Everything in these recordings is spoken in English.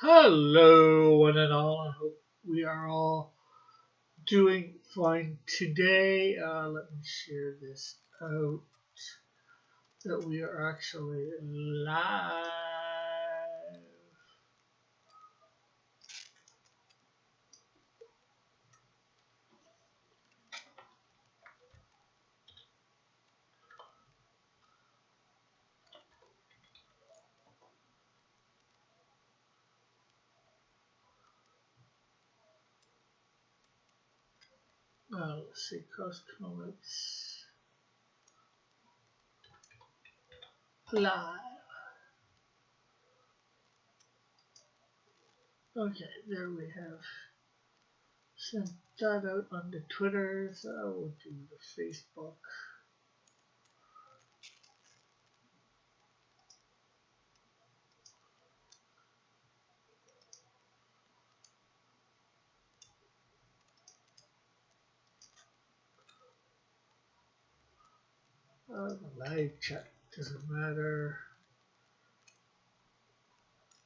Hello, one and all. I hope we are all doing fine today. Let me share this out that we are actually live. Let's see, Cost Comics live. Okay, there we have sent that out on the Twitter, so we'll do the Facebook. The live chat doesn't matter.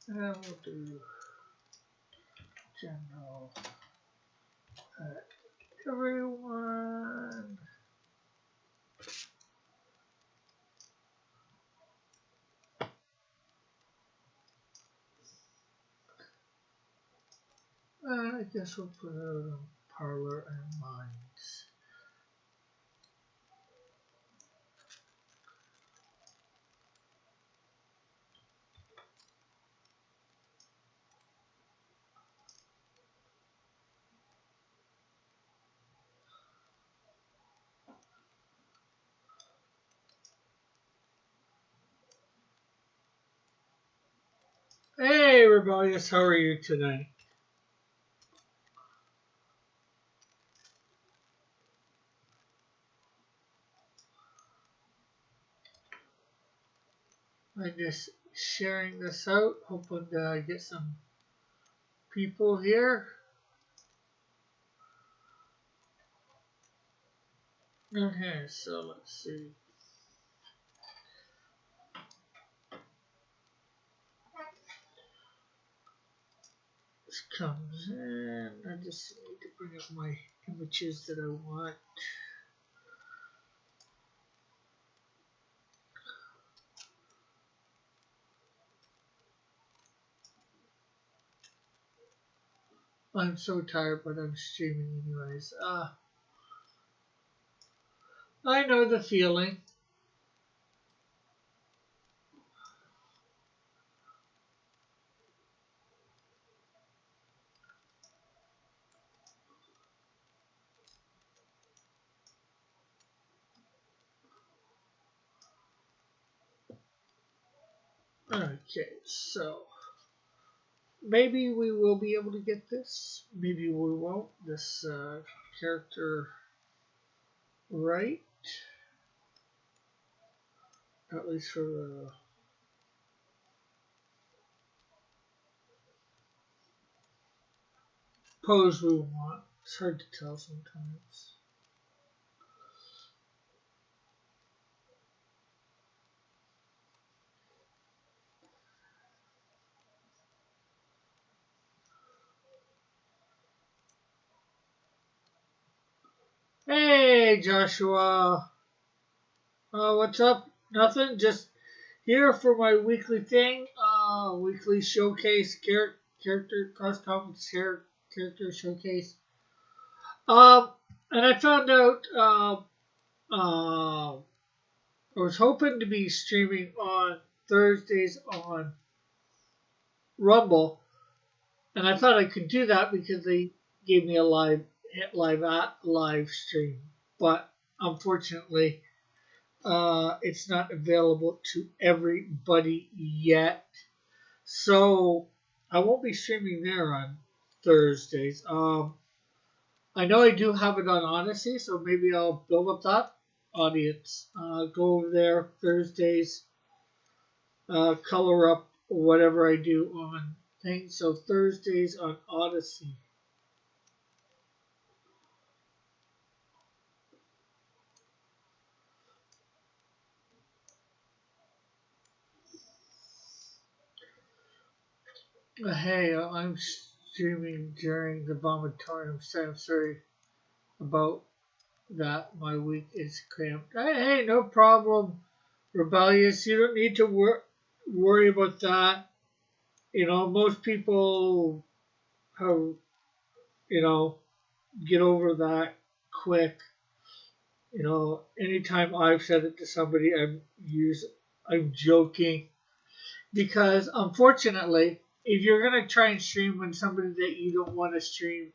And we'll do general everyone. I guess we'll put it on Parlor and Minds. Hey, Rebellious, how are you tonight? I'm just sharing this out, hoping to get some people here. Okay, so let's see. This comes in. I just need to bring up my images that I want. I'm so tired, but I'm streaming anyways. I know the feeling. Okay, so maybe we will be able to get this. Maybe we won't. This character right. At least for the pose we want. It's hard to tell sometimes. Hey, Joshua. What's up? Nothing. Just here for my weekly thing. Weekly showcase character cross comics character showcase. And I found out. I was hoping to be streaming on Thursdays on Rumble, and I thought I could do that because they gave me a live stream. But unfortunately, it's not available to everybody yet. So I won't be streaming there on Thursdays. I know I do have it on Odyssey, so maybe I'll build up that audience. Go over there Thursdays, color up whatever I do on things. So Thursdays on Odyssey. Hey, I'm streaming during the vomitorium, so I'm sorry about that. My week is cramped. Hey, no problem, Rebellious. You don't need to worry about that. Most people have, you know, get over that quick. Anytime I've said it to somebody, I'm joking because unfortunately, if you're gonna try and stream when somebody that you don't want to stream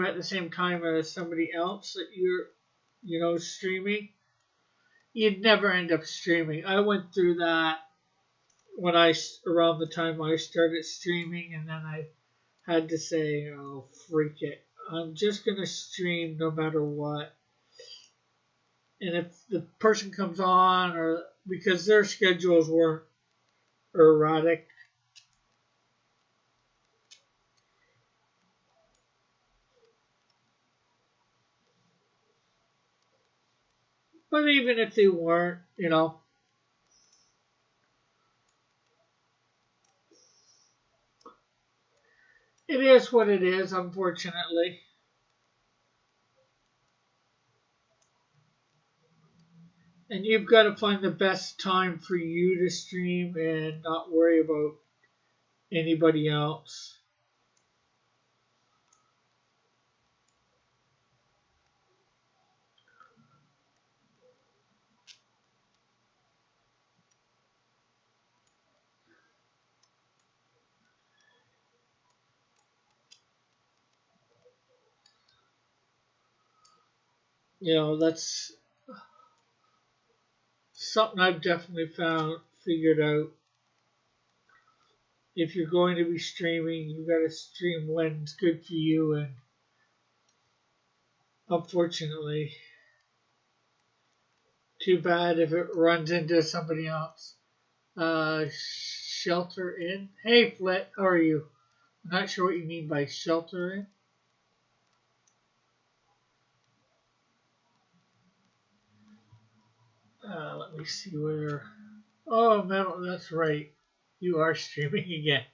at the same time as somebody else that you're, streaming, you'd never end up streaming. I went through that when around the time I started streaming, and then I had to say, oh, freak it. I'm just gonna stream no matter what. And if the person comes on, or because their schedules were erratic, but even if they weren't, it is what it is, unfortunately. And you've got to find the best time for you to stream and not worry about anybody else. That's something I've definitely figured out. If you're going to be streaming, you got to stream when it's good for you. And unfortunately, too bad if it runs into somebody else. Shelter in. Hey, Flit, how are you? I'm not sure what you mean by shelter in. Let me see where. Oh, Metal, that's right. You are streaming again.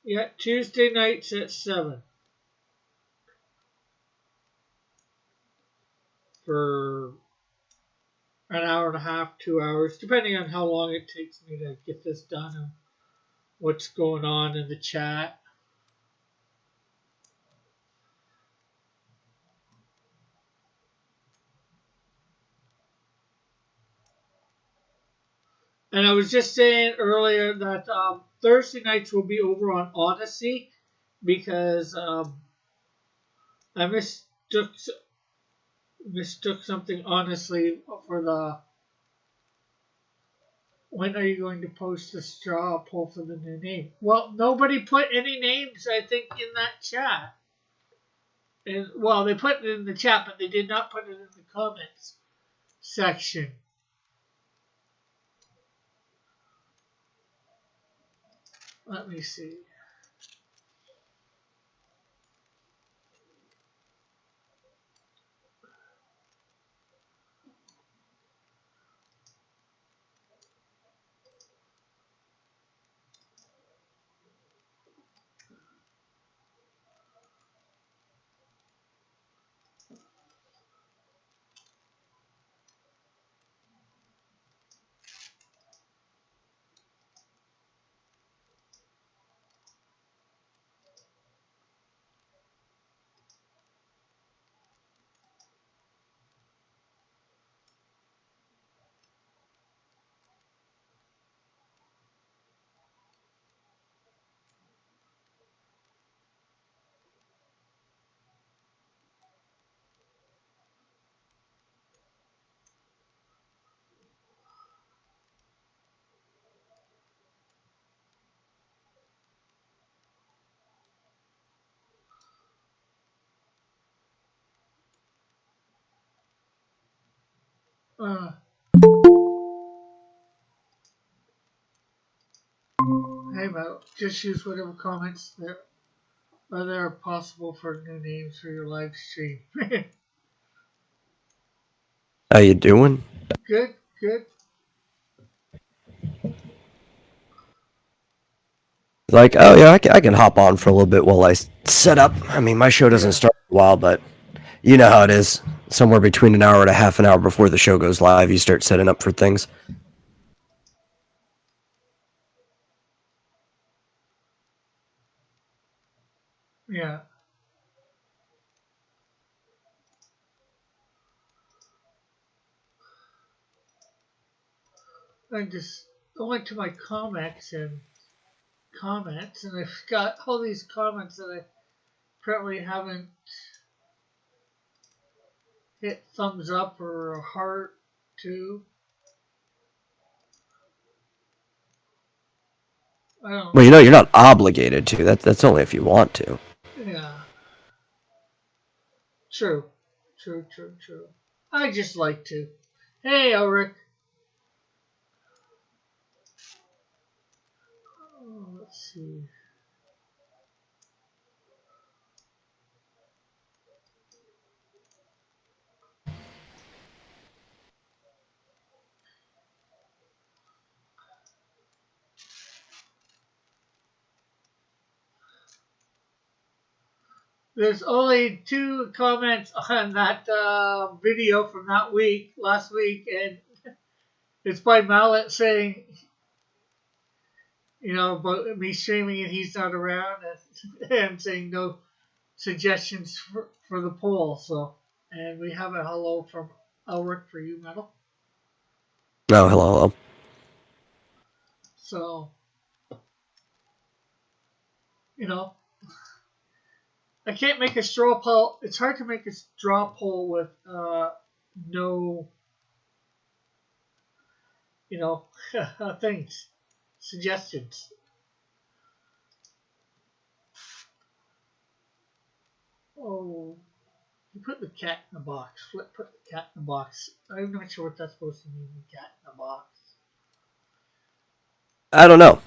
Yeah, Tuesday nights at 7 for an hour and a half, 2 hours, depending on how long it takes me to get this done and what's going on in the chat. And I was just saying earlier that Thursday nights will be over on Odyssey because I mistook something honestly for the when are you going to post the straw poll for the new name? Well, nobody put any names, I think, in that chat. And well, they put it in the chat, but they did not put it in the comments section. Let me see. Uh, hey, Mo, just use whatever comments there are possible for new names for your live stream. How you doing? Good, good. Like, oh yeah, I can hop on for a little bit while I set up. I mean, my show doesn't Yeah, start for a while, but you know how it is. Somewhere between an hour and a half an hour before the show goes live, you start setting up for things. yeah. I went to my comics and comments, and I've got all these comments that I apparently haven't hit thumbs up or a heart to. I don't. Well, you know, you're not obligated to. That's only if you want to. Yeah, true, true. I just like to. Hey, Ulrich. Oh, let's see. There's only 2 comments on that video from that week, last week, and it's by Mallet saying, about me streaming and he's not around, and saying no suggestions for the poll. So, and we have a hello from Ulrich for you, Metal. Oh, hello, hello. So, you know, I can't make a straw poll. It's hard to make a straw poll with no, you know, things, suggestions. Oh, you put the cat in the box. Flip, put the cat in the box. I'm not sure what that's supposed to mean. The cat in the box. I don't know.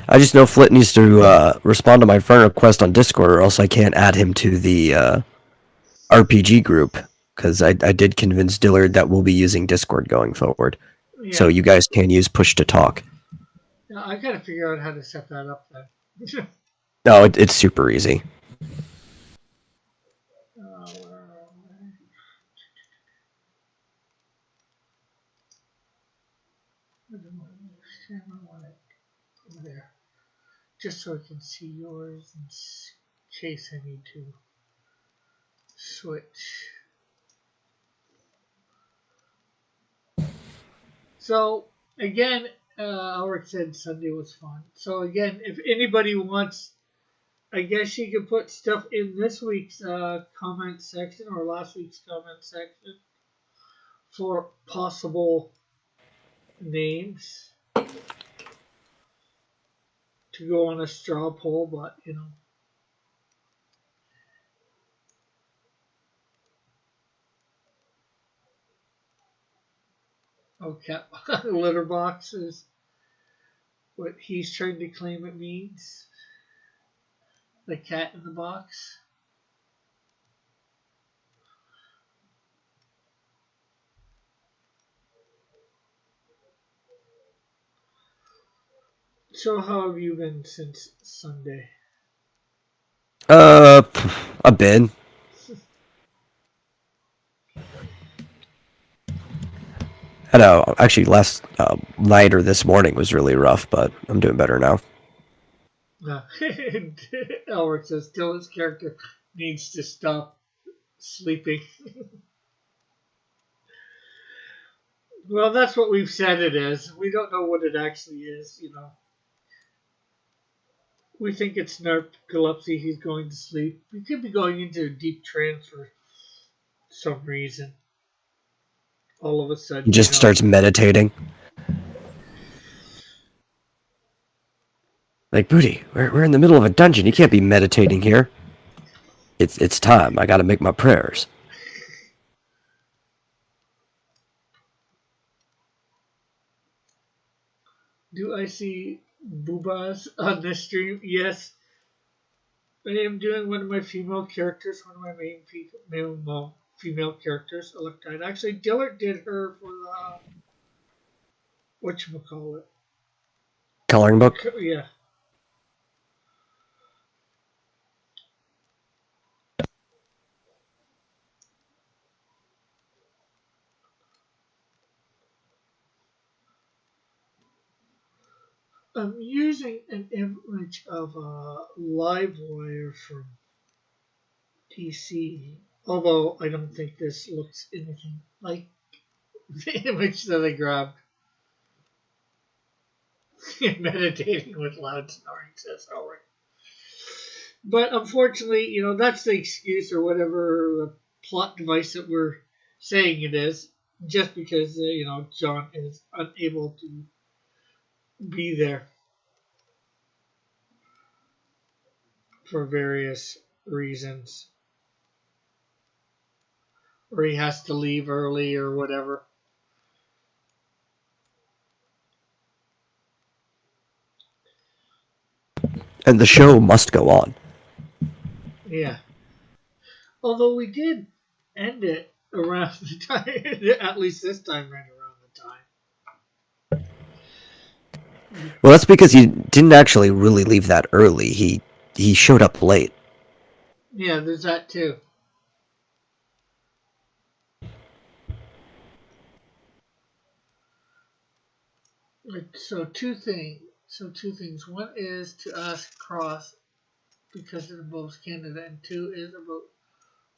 I just know Flit needs to respond to my friend request on Discord, or else I can't add him to the RPG group. Because I did convince Dillard that we'll be using Discord going forward. So Yeah. you guys can use push to talk. I gotta figure out how to set that up then. No, it's super easy. I don't know. I want it over there, just so I can see yours in case I need to switch. So again, Albert said Sunday was fun. So again, if anybody wants, I guess you can put stuff in this week's comment section or last week's comment section for possible names to go on a straw poll. But okay, litter box is what he's trying to claim it means. The cat in the box. So how have you been since Sunday? Uh, a bit. I know. Actually, last night or this morning was really rough, but I'm doing better now. Elric says Dylan's character needs to stop sleeping. Well, that's what we've said it is. We don't know what it actually is. We think it's narcolepsy. He's going to sleep. He could be going into a deep trance for some reason. All of a He sudden, just starts meditating. Like, Booty, we're in the middle of a dungeon. You can't be meditating here. It's time. I gotta make my prayers. Do I see boobas on this stream? Yes, I am doing one of my female characters, one of my main female characters, Electide. Actually, Dillard did her for the whatchamacallit. Coloring book. Yeah. I'm using an image of a live wire from DC, although I don't think this looks anything like the image that I grabbed. Meditating with loud snoring, says Howard. But unfortunately, that's the excuse or whatever the plot device that we're saying it is, just because, John is unable to be there for various reasons, or he has to leave early or whatever. And the show must go on. Yeah. Although we did end it around the time, at least this time, right around the time. Well, that's because he didn't actually really leave that early. He showed up late. Yeah, there's that too. So two things. One is to ask Cross because it involves Canada, and two is about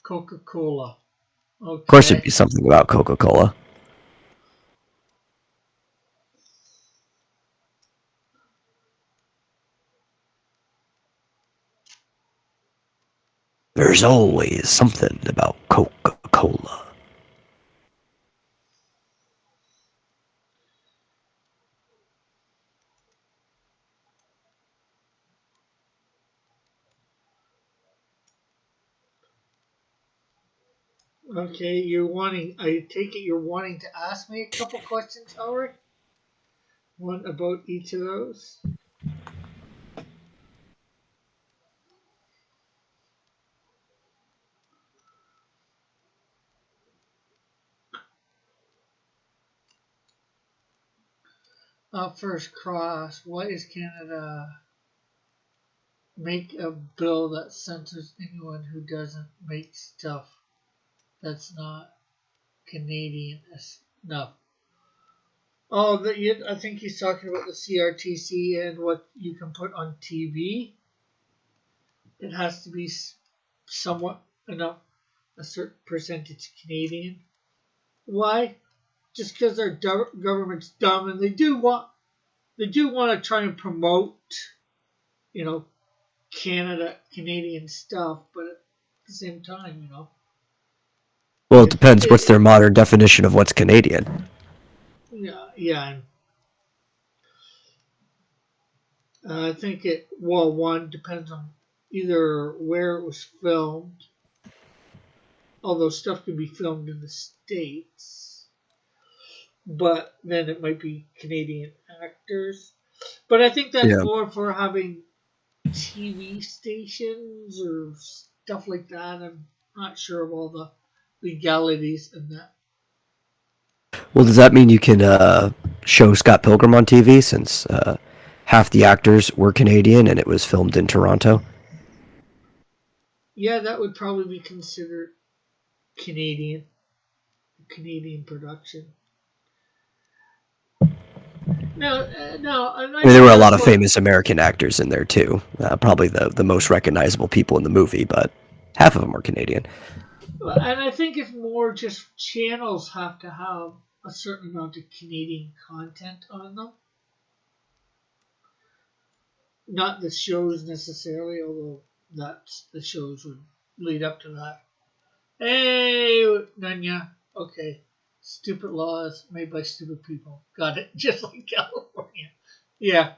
Coca-Cola. Of course, it'd be Okay. something about Coca-Cola. There's always something about Coca-Cola. Okay, I take it you're wanting to ask me a couple questions, Howard? One about each of those? First, Cross, why is Canada make a bill that censors anyone who doesn't make stuff that's not Canadian enough? Oh, I think he's talking about the CRTC and what you can put on TV. It has to be somewhat enough, a certain percentage Canadian. Why? Just because their government's dumb and they do want to try and promote, you know, Canadian stuff, but at the same time, Well, it it, depends. What's it their modern definition of what's Canadian? yeah, yeah. I think one depends on either where it was filmed, although stuff can be filmed in the States, but then it might be Canadian actors. But I think that's Yeah. more for having TV stations or stuff like that. I'm not sure of all the legalities in that. Well, does that mean you can show Scott Pilgrim on TV since half the actors were Canadian and it was filmed in Toronto? Yeah, that would probably be considered Canadian Canadian production. Now, and I I mean, there know were a that's lot of what. famous American actors in there too. Probably the most recognizable people in the movie, but half of them were Canadian. And I think it's more just channels have to have a certain amount of Canadian content on them. Not the shows necessarily, although that's the shows would lead up to that. Hey, Nanya. Okay. Stupid laws made by stupid people. Got it. Just like California. Yeah.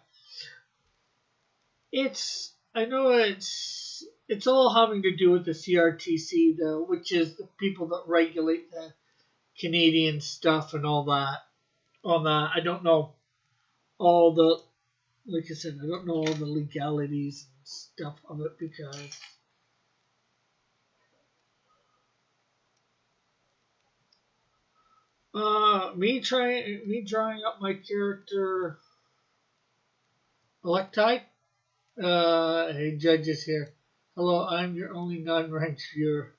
I know it's all having to do with the CRTC though, which is the people that regulate the Canadian stuff and all that. On that, I don't know all the, like I said, I don't know all the legalities and stuff of it because me drawing up my character. Electide? Hey, Judge is here. Hello, I'm your only non-ranked viewer.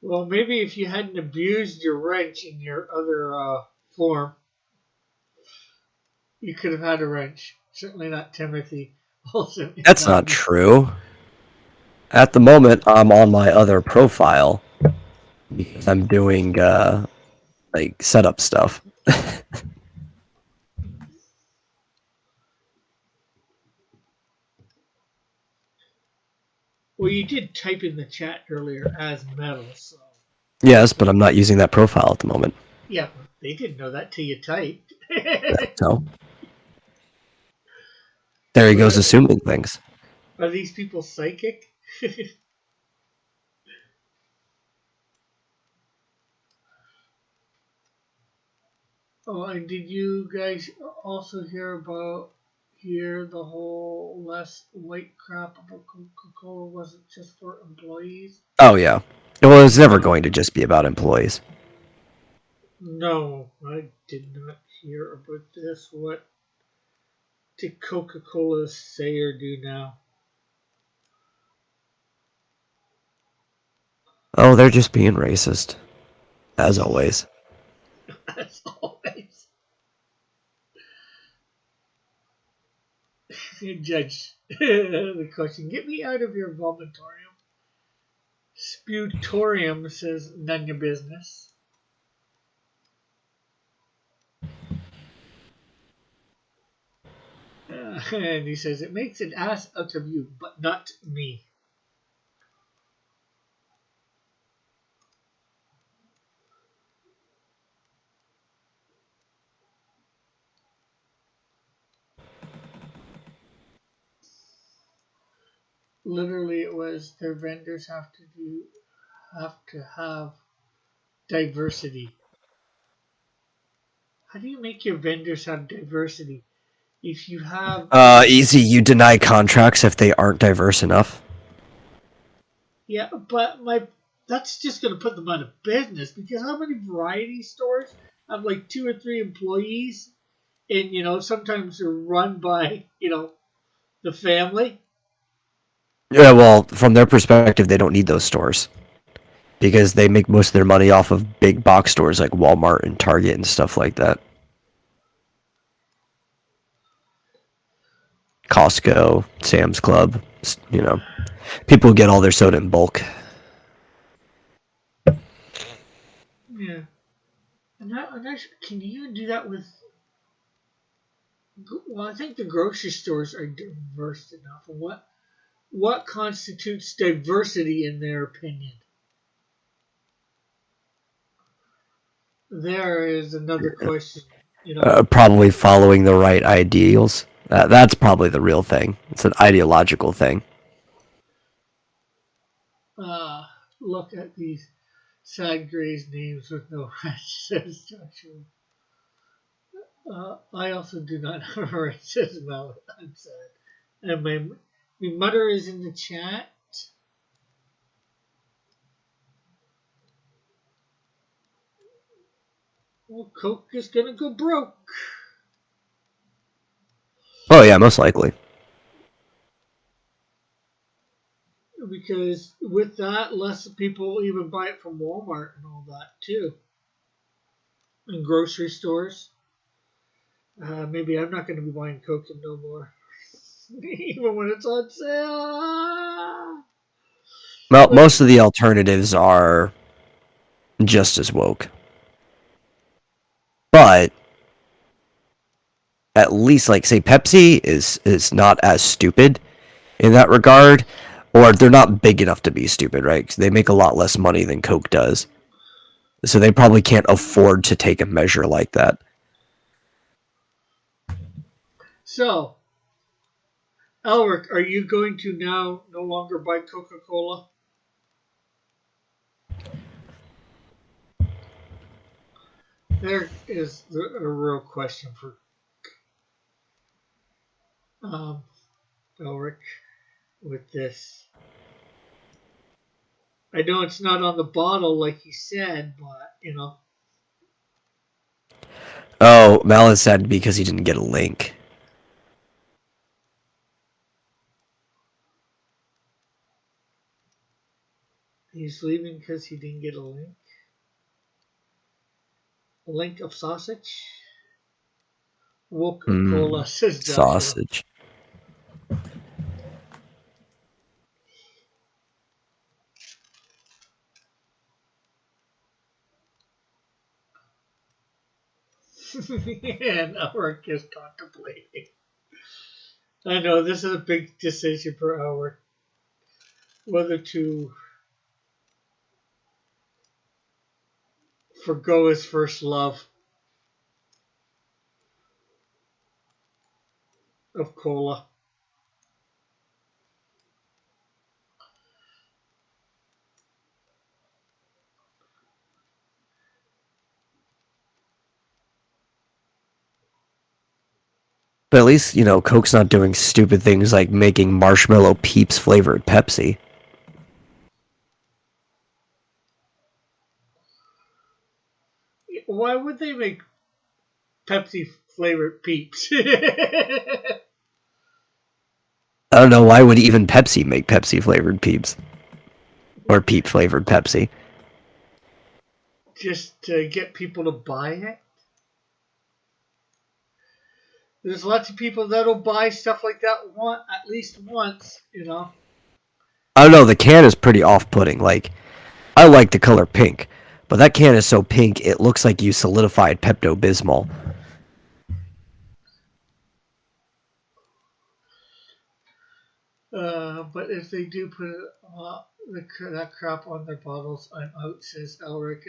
Well, maybe if you hadn't abused your wrench in your other form, you could have had a wrench. Certainly not Timothy Olsen in That's that not one. true. At the moment, I'm on my other profile because I'm doing like setup stuff. Well, you did type in the chat earlier as metal, so Yes, but I'm not using that profile at the moment. yeah, they didn't know that till you typed. So there he goes, assuming things. Are these people psychic? Oh, and did you guys also hear the whole less white crap about Coca-Cola wasn't just for employees? Oh yeah. Well, it's never going to just be about employees. No, I did not hear about this. What did Coca-Cola say or do now? Oh, they're just being racist, as always. As always, Judge the question. Get me out of your vomitorium. Sputorium says none your business. And he says it makes an ass out of you, but not me. Literally, it was their vendors have to have diversity. How do you make your vendors have diversity? If you have Easy. You deny contracts if they aren't diverse enough. yeah, but my that's just going to put them out of business because how many variety stores have like two or three employees, and sometimes they're run by the family. Yeah, well, from their perspective, they don't need those stores because they make most of their money off of big box stores like Walmart and Target and stuff like that. Costco, Sam's Club, you know, people get all their soda in bulk. Yeah, and can you do that with? Well, I think the grocery stores are diverse enough. And what constitutes diversity in their opinion? There is another question. You know, Probably following the right ideals. That's probably the real thing. It's an ideological thing. uh, look at these sad Gray's names with no says Joshua. I also do not have a right says Mel. I'm sad. And my mother is in the chat. Well, Coke is gonna go broke Oh yeah, most likely. because with that, less people even buy it from Walmart and all that too, and grocery stores. Maybe I'm not going to be buying Coke no more, even when it's on sale. Well, Like, most of the alternatives are just as woke, but at least like say Pepsi is not as stupid in that regard, or they're not big enough to be stupid, right? 'Cause they make a lot less money than Coke does, so they probably can't afford to take a measure like that. so, Elric, are you going to now no longer buy Coca Cola? There is a real question for um, Elric with this. I know it's not on the bottle like you said, but Oh, Mal is sad because he didn't get a link. He's leaving because he didn't get a link. A link of sausage. Coca-Cola, says Joshua. Sausage. And Ulrich is contemplating. I know this is a big decision for Ulrich. Whether to forgo his first love of cola. But at least, Coke's not doing stupid things like making marshmallow Peeps flavored Pepsi. Why would they make Pepsi flavored Peeps? I don't know, why would even Pepsi make Pepsi flavored Peeps? Or Peep flavored Pepsi? Just to get people to buy it? There's lots of people that'll buy stuff like that at least once. I don't know, the can is pretty off putting. Like, I like the color pink, but that can is so pink it looks like you solidified Pepto Bismol. But if they do put that crap on their bottles, I'm out, says Elric.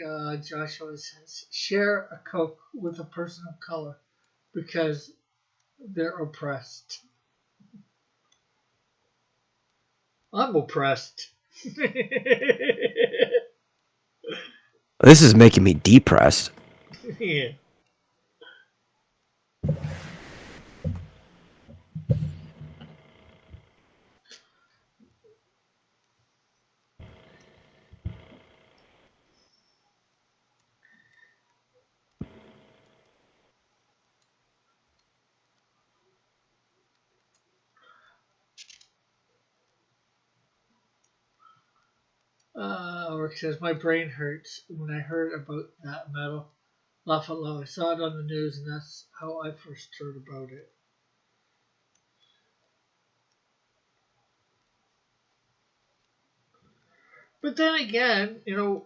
Joshua says, share a Coke with a person of color because they're oppressed. I'm oppressed. This is making me depressed. Yeah. Ulrich says, my brain hurts when I heard about that metal. Laugh out loud. I saw it on the news, and that's how I first heard about it. But then again,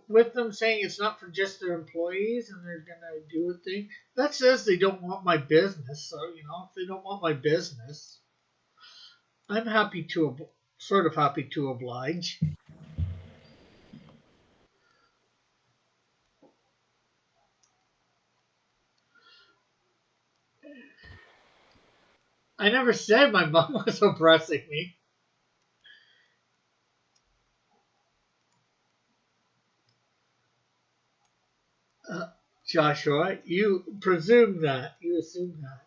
with them saying it's not for just their employees and they're gonna do a thing, that says they don't want my business. So if they don't want my business, I'm sort of happy to oblige. I never said my mom was oppressing me. Uh, Joshua, you presume that. You assume that.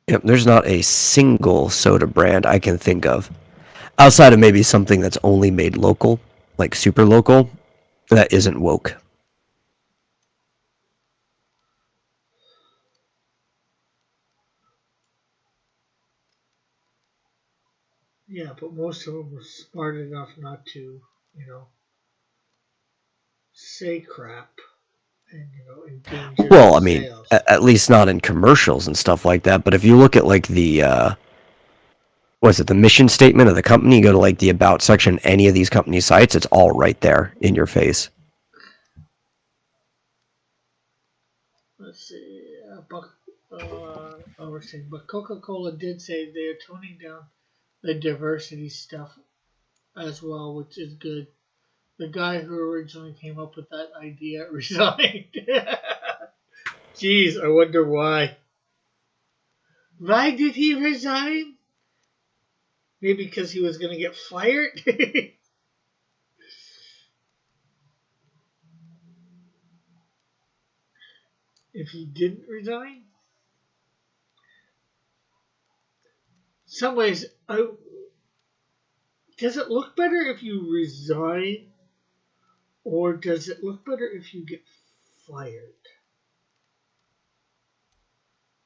Yep, there's not a single soda brand I can think of, outside of maybe something that's only made local, like super local, that isn't woke. Yeah, but most of them were smart enough not to, you know, say crap and endanger their Well, I mean, sales. at least not in commercials and stuff like that. But if you look at like what's it, the mission statement of the company, you go to like the about section, any of these company sites, it's all right there in your face. Let's see, overseeing, but Coca-Cola did say they are toning down the diversity stuff as well, which is good. The guy who originally came up with that idea resigned. Jeez, I wonder why. Why did he resign? Maybe because he was going to get fired? If he didn't resign? some ways, does it look better if you resign, or does it look better if you get fired?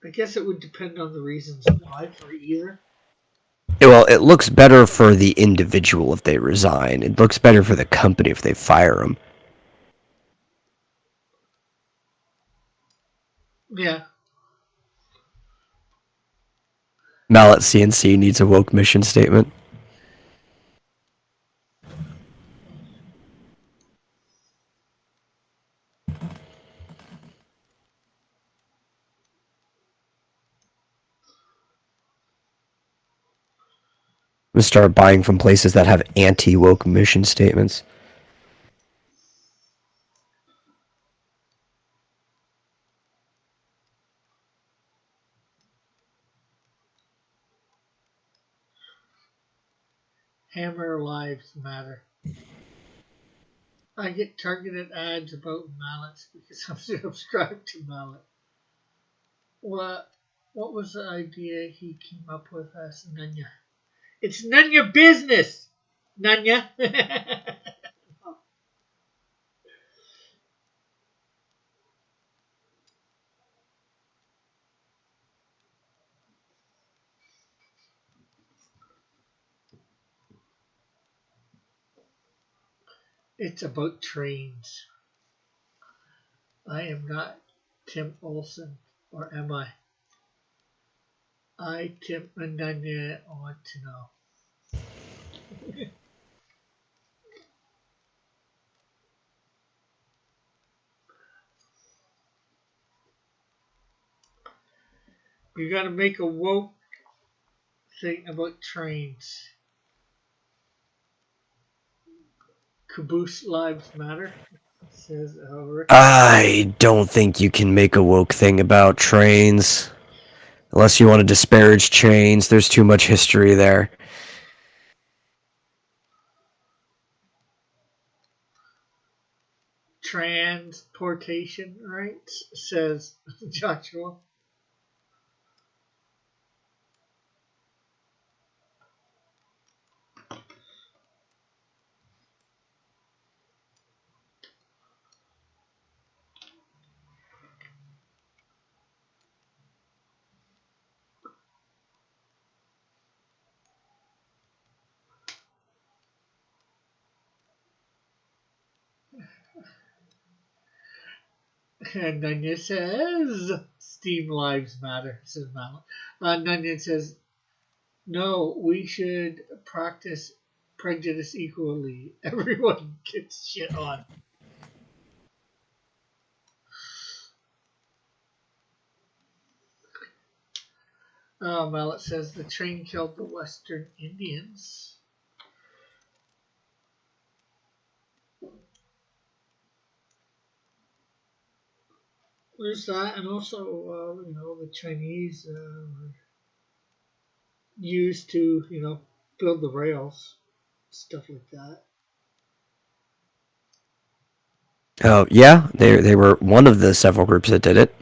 I guess it would depend on the reasons why for either. Well, it looks better for the individual if they resign. It looks better for the company if they fire them. Yeah. Mallet CNC needs a woke mission statement. I'm gonna start buying from places that have anti-woke mission statements. Hammer lives matter. I get targeted ads about mallets because I'm subscribed to mallet. What was the idea he came up with as Nunya? It's none of your business, Nunya. It's about trains. I am not Tim Olson, or am I? Tim and Nunya want to know. You gotta make a woke thing about trains. Caboose lives matter, says Rick. I don't think you can make a woke thing about trains. Unless you want to disparage trains, there's too much history there. Transportation rights, says Joshua. And Nunya says, Steam lives matter, says Malin. Nunya says, no, we should practice prejudice equally. Everyone gets shit on. Mallet says the train killed the Western Indians. There's that, and also, the Chinese used to, build the rails, stuff like that. Oh yeah, they were one of the several groups that did it.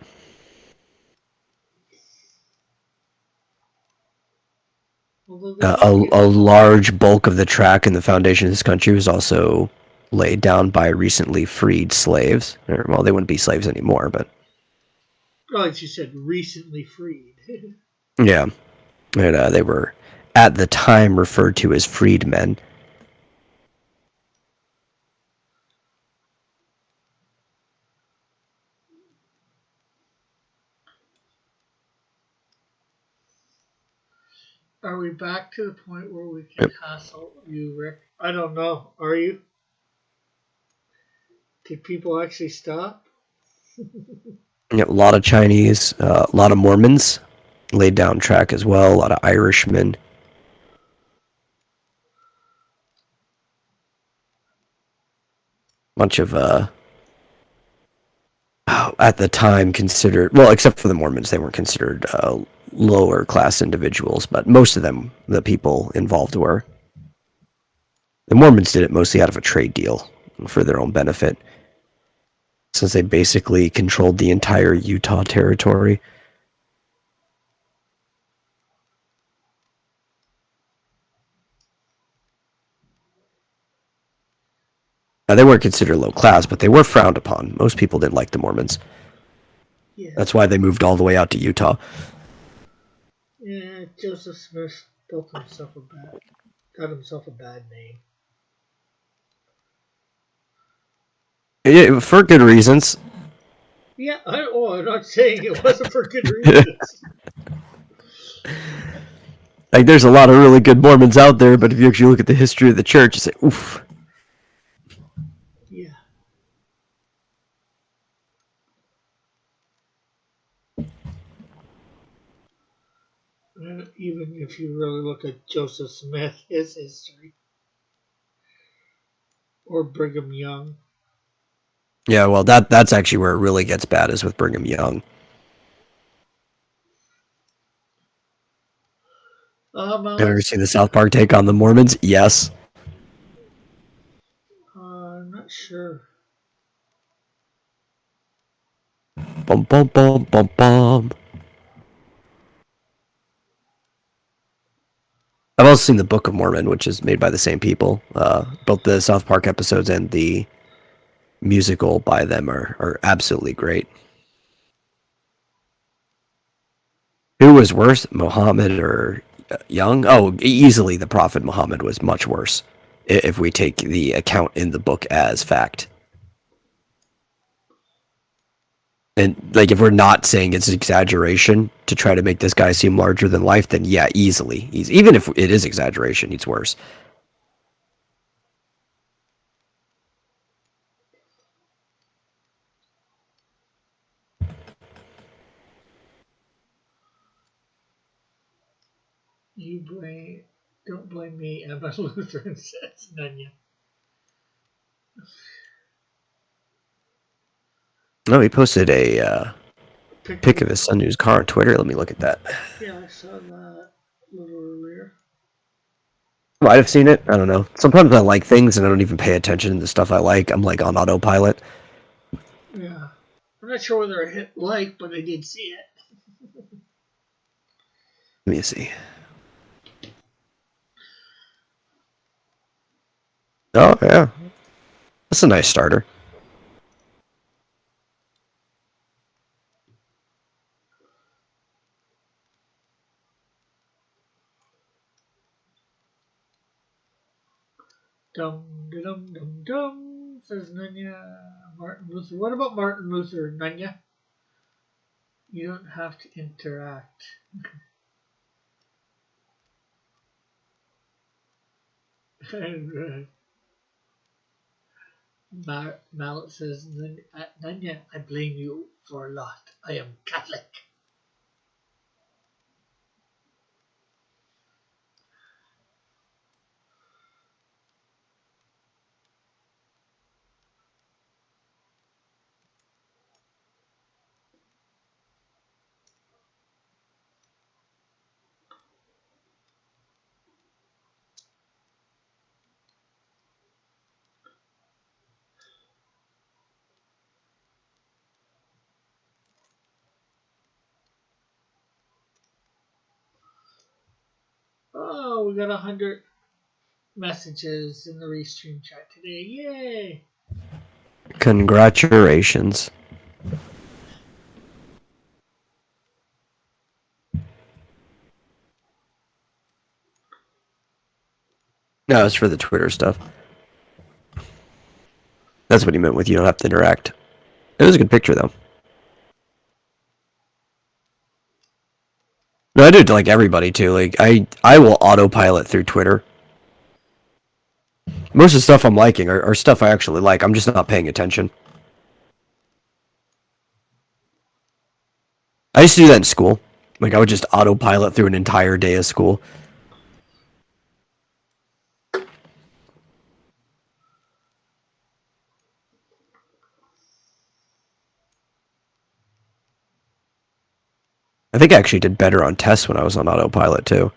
A large bulk of the track in the foundation of this country was also laid down by recently freed slaves. Well, they wouldn't be slaves anymore, but like you said, recently freed. yeah, and they were at the time referred to as freedmen. Are we back to the point where we can hassle you, Rick? I don't know. Are you? Did people actually stop? A lot of Chinese, a lot of Mormons laid down track as well. A lot of Irishmen. Bunch of at the time considered, well, except for the Mormons, they weren't considered lower class individuals, but most of them, the people involved, were. The Mormons did it mostly out of a trade deal for their own benefit, since they basically controlled the entire Utah territory. They weren't considered low class, but they were frowned upon. Most people didn't like the Mormons. Yeah. That's why they moved all the way out to Utah. Yeah, Joseph Smith got himself a bad name. Yeah, for good reasons. Yeah, I'm not saying it wasn't for good reasons. Like, there's a lot of really good Mormons out there, but if you actually look at the history of the church, you say, oof. Yeah. And even if you really look at Joseph Smith, his history, or Brigham Young. Yeah, well, that's actually where it really gets bad, is with Brigham Young. Have you ever Let's seen the see. South Park take on the Mormons? Yes. I'm not sure. Bum bum bum bum bum. I've also seen the Book of Mormon, which is made by the same people. Both the South Park episodes and the musical by them are absolutely great. Who was worse, Muhammad or Young? Oh, easily the Prophet Muhammad was much worse, if we take the account in the book as fact. And like, if we're not saying it's an exaggeration to try to make this guy seem larger than life, then yeah, easily. Even if it is exaggeration, he's worse. You blame. Don't blame me. I'm a Lutheran, says Nunya. No, he posted a pic Picture. of his son in his car on Twitter. Let me look at that. Yeah, I saw that a little earlier. Might have seen it. I don't know. Sometimes I like things and I don't even pay attention to the stuff I like. I'm like on autopilot. Yeah. I'm not sure whether I hit like, but I did see it. Let me see. Oh yeah, that's a nice starter. Dum dum dum dum, says Nunya. Martin Luther. What about Martin Luther, Nunya? You don't have to interact. And Mallet says, Nunya, I blame you for a lot. I am Catholic. Oh, we got 100 messages in the restream chat today. Yay! Congratulations. No, it's for the Twitter stuff. That's what he meant with you don't have to interact. It was a good picture though. No, I do it to like everybody too. Like I will autopilot through Twitter. Most of the stuff I'm liking are stuff I actually like. I'm just not paying attention. I used to do that in school. Like I would just autopilot through an entire day of school. I think I actually did better on tests when I was on autopilot too.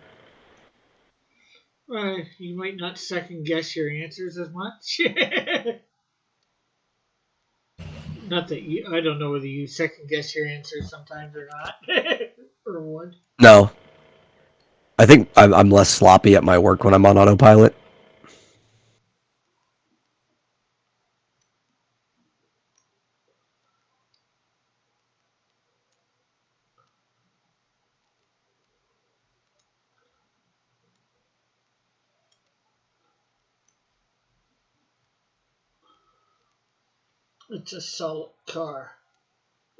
You might not second guess your answers as much. Not that you, I don't know whether you second guess your answers sometimes or not. Or would. No, I think I'm less sloppy at my work when I'm on autopilot. It's a solid car.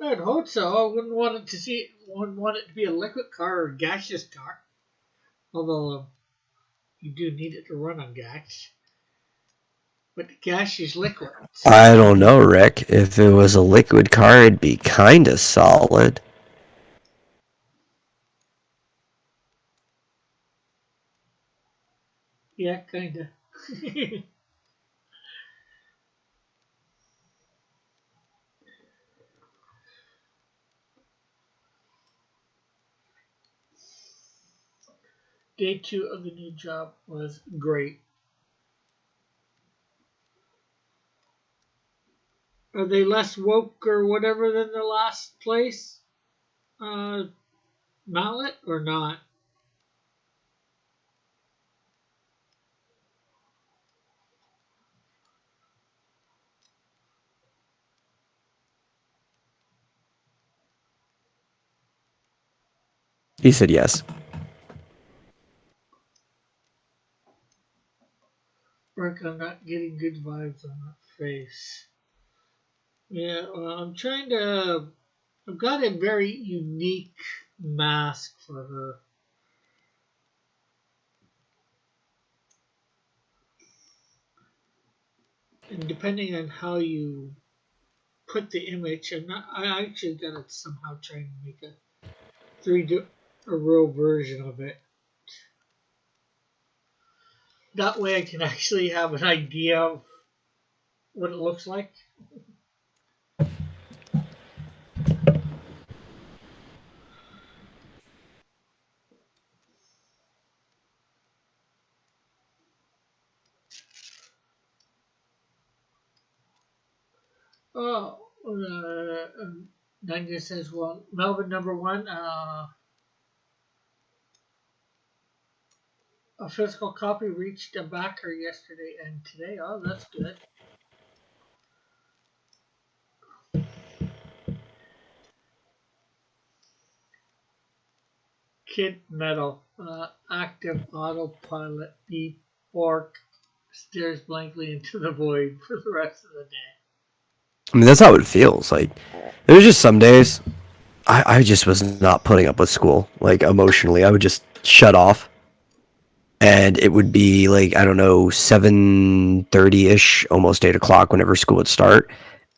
I'd hope so. I wouldn't want it to be a liquid car or a gaseous car. Although you do need it to run on gas. But the gas is liquid, I so don't know, Rick. If it was a liquid car, it'd be kind of solid. yeah, kinda. Day 2 of the new job was great. Are they less woke or whatever than the last place? Uh, Mallet or not? He said yes. Rick, I'm not getting good vibes on that face. Yeah, well, I'm trying to. I've got a very unique mask for her. And depending on how you put the image, I actually gotta somehow try and make a a real version of it. That way I can actually have an idea of what it looks like. Oh, Nanya says, well, Melvin number one, a physical copy reached a backer yesterday and today. Oh, that's good. Kid Metal, active autopilot, beep, orc, stares blankly into the void for the rest of the day. I mean, that's how it feels. Like, there's just some days I just was not putting up with school. Like, emotionally, I would just shut off. And it would be like, I don't know, 7:30 ish, almost 8 o'clock whenever school would start.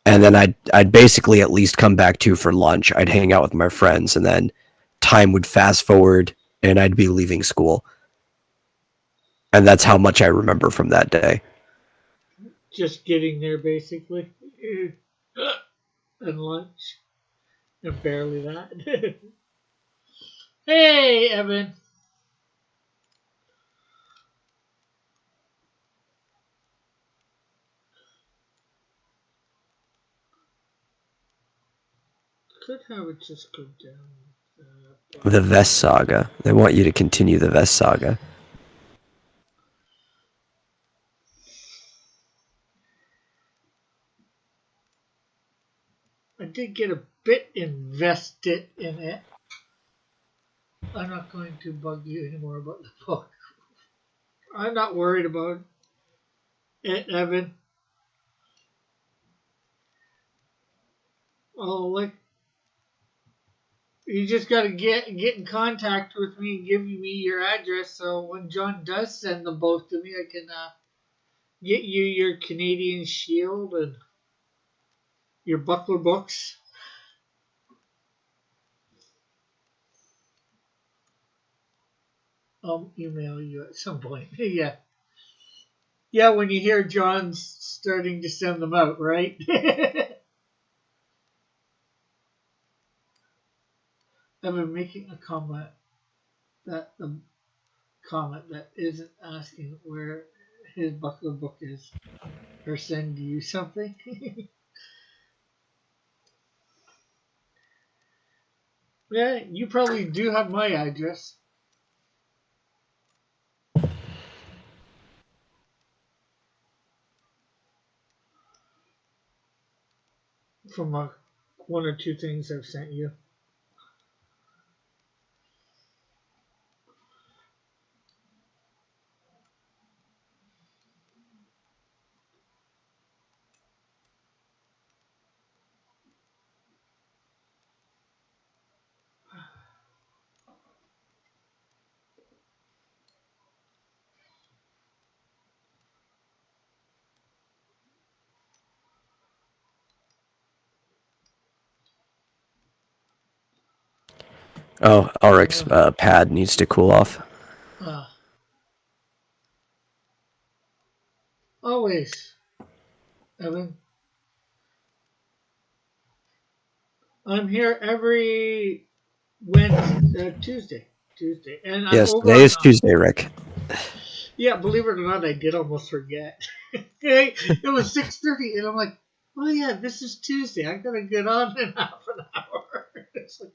And then I'd basically at least come back to for lunch. I'd hang out with my friends, and then time would fast forward, and I'd be leaving school. And that's how much I remember from that day. Just getting there, basically. And lunch. And barely that. Hey, Evan. Could have it just go down. The Vest Saga. They want you to continue the Vest Saga. I did get a bit invested in it. I'm not going to bug you anymore about the book. I'm not worried about it, Evan. Oh, like you just got to get in contact with me and give me your address. So when John does send them both to me, I can get you your Canadian Shield and your Buckler books. I'll email you at some point. Yeah, yeah. When you hear John's starting to send them out, right? I've been making a comment that isn't asking where his Buckler book is or send you something. Yeah, you probably do have my address from one or two things I've sent you. Oh, Ulrich's Uh, pad needs to cool off. uh, always, Evan. I'm here every Tuesday. Tuesday. And I'm Yes, over today on. is Tuesday, Rick. Yeah, believe it or not, I did almost forget. Okay, it was 6:30, and I'm like, oh yeah, this is Tuesday. I gotta get on in half an hour. It's like,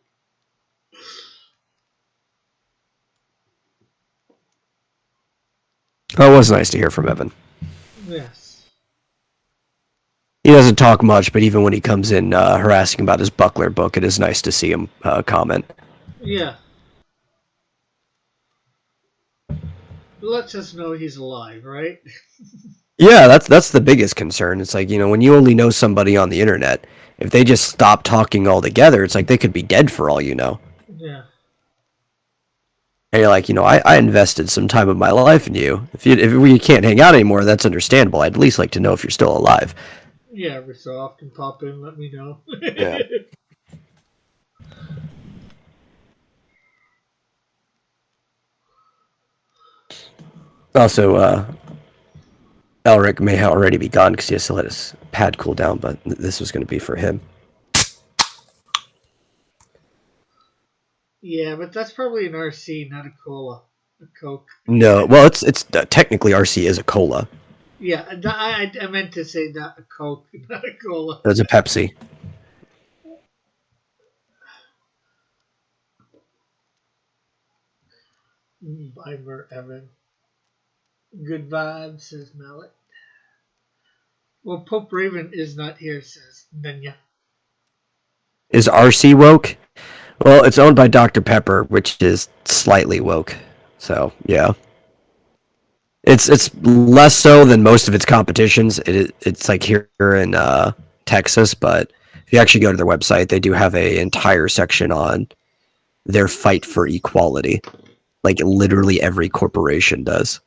Oh, it was nice to hear from Evan. yes, He doesn't talk much, but even when he comes in harassing about his Buckler book, it is nice to see him comment. yeah. Lets us know he's alive, right? Yeah, that's the biggest concern. It's like, when you only know somebody on the internet, if they just stop talking altogether, it's like they could be dead for all you know. Yeah, And you're like, I invested some time of my life in you. If we can't hang out anymore, that's understandable. I'd at least like to know if you're still alive. yeah. Every so often, pop in, let me know. Yeah. Also, Elric may already be gone because he has to let his pad cool down, but this was going to be for him. Yeah, but that's probably an RC, not a cola, a Coke. No, well, it's technically RC is a cola. Yeah, I meant to say not a Coke, not a cola. That's a Pepsi. Bimer Evan. Good vibes, says Mallet. Well, Pope Raven is not here, says Nanya. Is RC woke? Well, it's owned by Dr. Pepper, which is slightly woke. So yeah, it's less so than most of its competitions. It's like here in Texas, but if you actually go to their website, they do have a entire section on their fight for equality. Like literally every corporation does.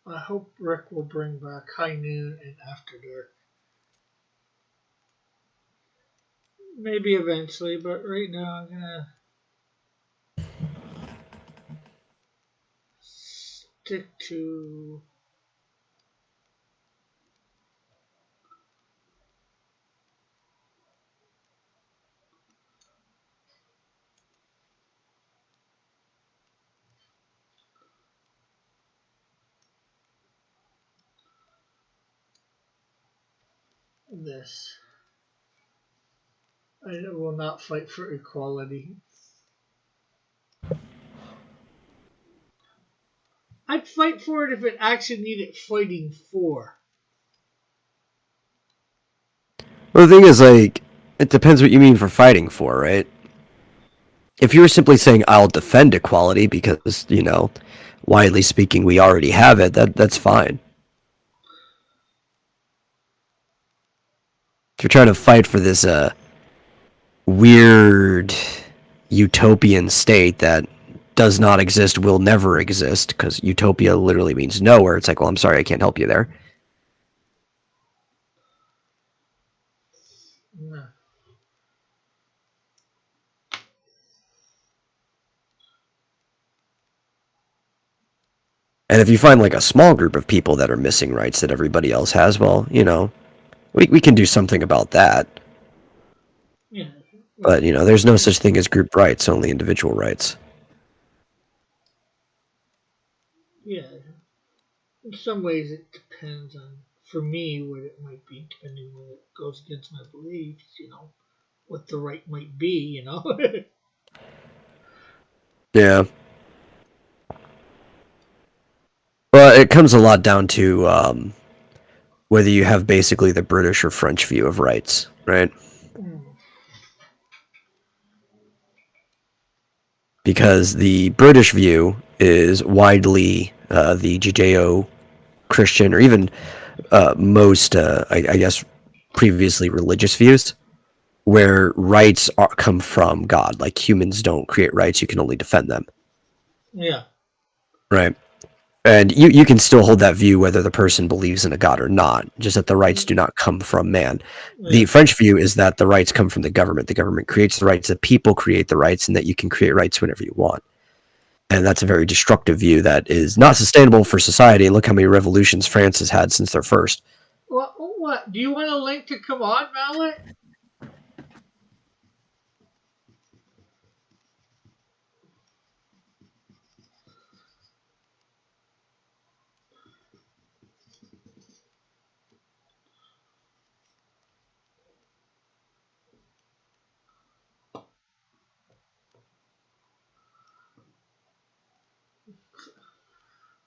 I hope Rick will bring back High Noon and After Dark. Maybe eventually, but right now I'm gonna stick to this. I will not fight for equality. I'd fight for it if it actually needed fighting for. Well, the thing is, like, it depends what you mean for fighting for, right? If you were simply saying I'll defend equality because widely speaking, we already have it, that's fine. If you're trying to fight for this weird utopian state that does not exist, will never exist, because utopia literally means nowhere. It's like, well, I'm sorry, I can't help you there. No. And if you find like a small group of people that are missing rights that everybody else has, well, we can do something about that. Yeah. But, there's no such thing as group rights, only individual rights. Yeah. In some ways, it depends on, for me, what it might be, depending on it goes against my beliefs, what the right might be. Yeah. Well, it comes a lot down to whether you have basically the British or French view of rights, right? Because the British view is widely the Judeo-Christian, or even most, I guess, previously religious views, where rights come from God. Like humans don't create rights; you can only defend them, Yeah. right? And you can still hold that view whether the person believes in a god or not, just that the rights do not come from man. The Yeah. French view is that the rights come from the government. The government creates the rights, the people create the rights, and that you can create rights whenever you want. And that's a very destructive view that is not sustainable for society. And look how many revolutions France has had since their first. What? Do you want a link to come on, Mallet?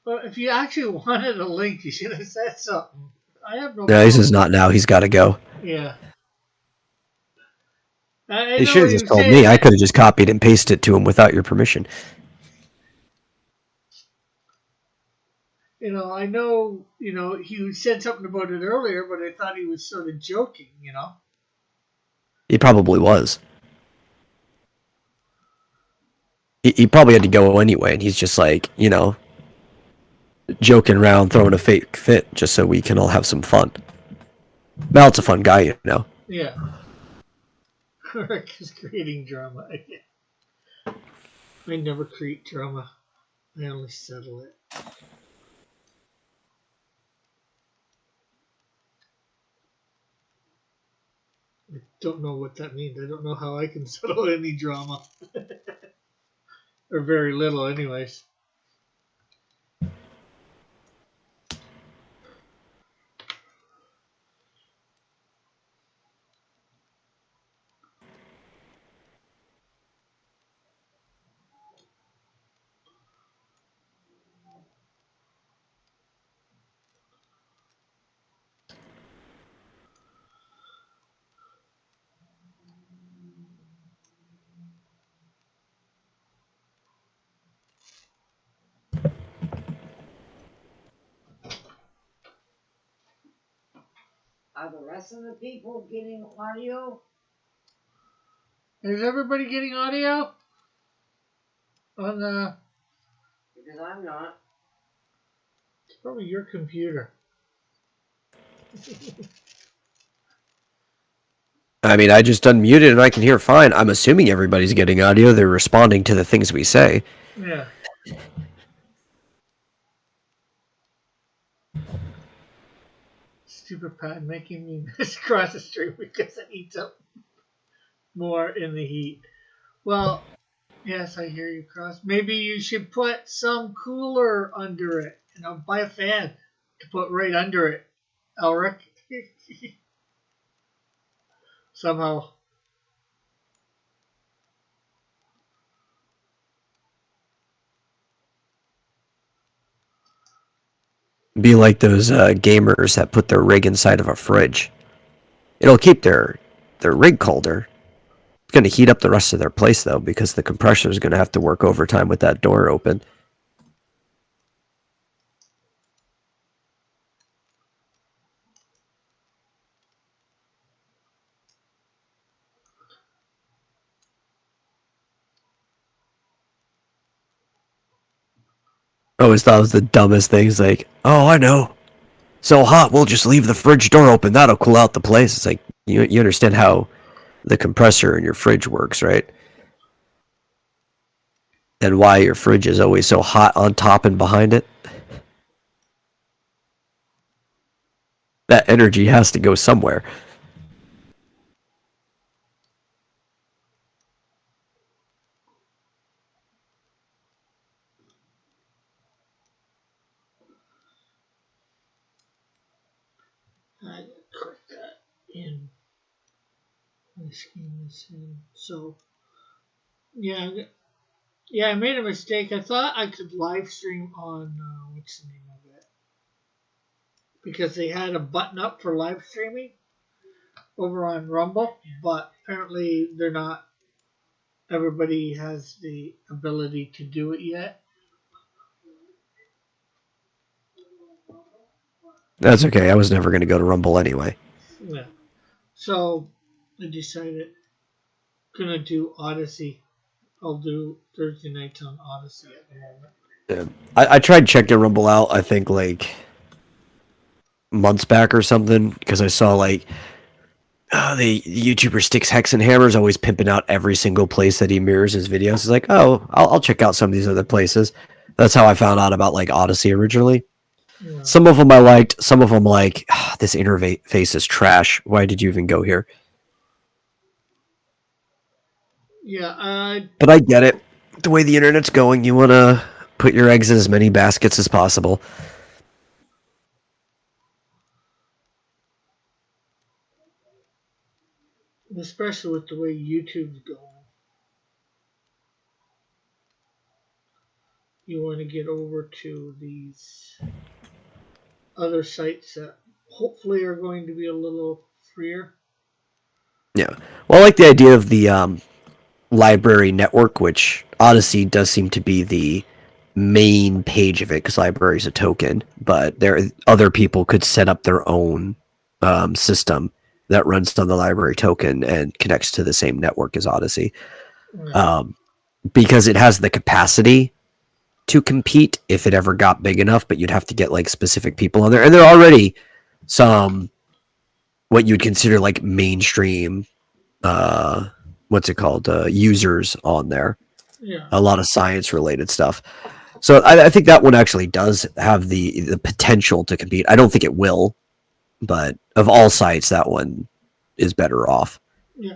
Well, if you actually wanted a link, you should have said something. I have no No, he says problem. not now. He's got to go. Yeah. I He know should what have he just was told saying. me. I could have just copied and pasted it to him without your permission. I know, he said something about it earlier, but I thought he was sort of joking. He probably was. He probably had to go anyway, and he's just like, joking around, throwing a fake fit just so we can all have some fun. Mal's a fun guy. Yeah. Rick is creating drama. I never create drama. I only settle it. I don't know what that means. I don't know how I can settle any drama. Or very little, anyways. Are the rest of the people getting audio? Is everybody getting audio? On the. Because I'm not. It's probably your computer. I mean, I just unmuted and I can hear fine. I'm assuming everybody's getting audio. They're responding to the things we say. Yeah. Stupid pad making me miss across the street because it eats up more in the heat. Well, yes, I hear you, Cross. Maybe you should put some cooler under it. Buy a fan to put right under it, Elric. Somehow. Be like those gamers that put their rig inside of a fridge. It'll keep their rig colder. It's going to heat up the rest of their place, though, because the compressor is going to have to work overtime with that door open. I always thought it was the dumbest things. Like, oh, I know. So hot, we'll just leave the fridge door open. That'll cool out the place. It's like, you understand how the compressor in your fridge works, right? And why your fridge is always so hot on top and behind it. That energy has to go somewhere. I click that in. My screen is in. So, yeah, yeah, I made a mistake. I thought I could live stream on, what's the name of it? Because they had a button up for live streaming over on Rumble, but apparently they're not. Everybody has the ability to do it yet. That's okay. I was never going to go to Rumble anyway. Yeah. So I decided gonna do Odyssey. I'll do Thursday nights on Odyssey at the moment. Yeah. I tried checking Rumble out, I think, like, months back or something, because I saw, like, the YouTuber Sticks Hex and Hammer's always pimping out every single place that he mirrors his videos. It's like, oh, I'll check out some of these other places. That's how I found out about, like, Odyssey originally. Yeah. Some of them I liked. Some of them, like, this interface is trash. Why did you even go here? Yeah. But I get it. The way the internet's going, you want to put your eggs in as many baskets as possible. Especially with the way YouTube's going, you want to get over to these other sites that hopefully are going to be a little freer. Yeah. Well, I like the idea of the library network, which Odyssey does seem to be the main page of it because library is a token, but other people could set up their own system that runs on the library token and connects to the same network as Odyssey, Yeah. because it has the capacity to compete if it ever got big enough, but you'd have to get like specific people on there, and there are already some what you'd consider like mainstream what's it called users on there, Yeah. a lot of science related stuff. So I think that one actually does have the potential to compete. I don't think it will, but of all sites, that one is better off. Yeah.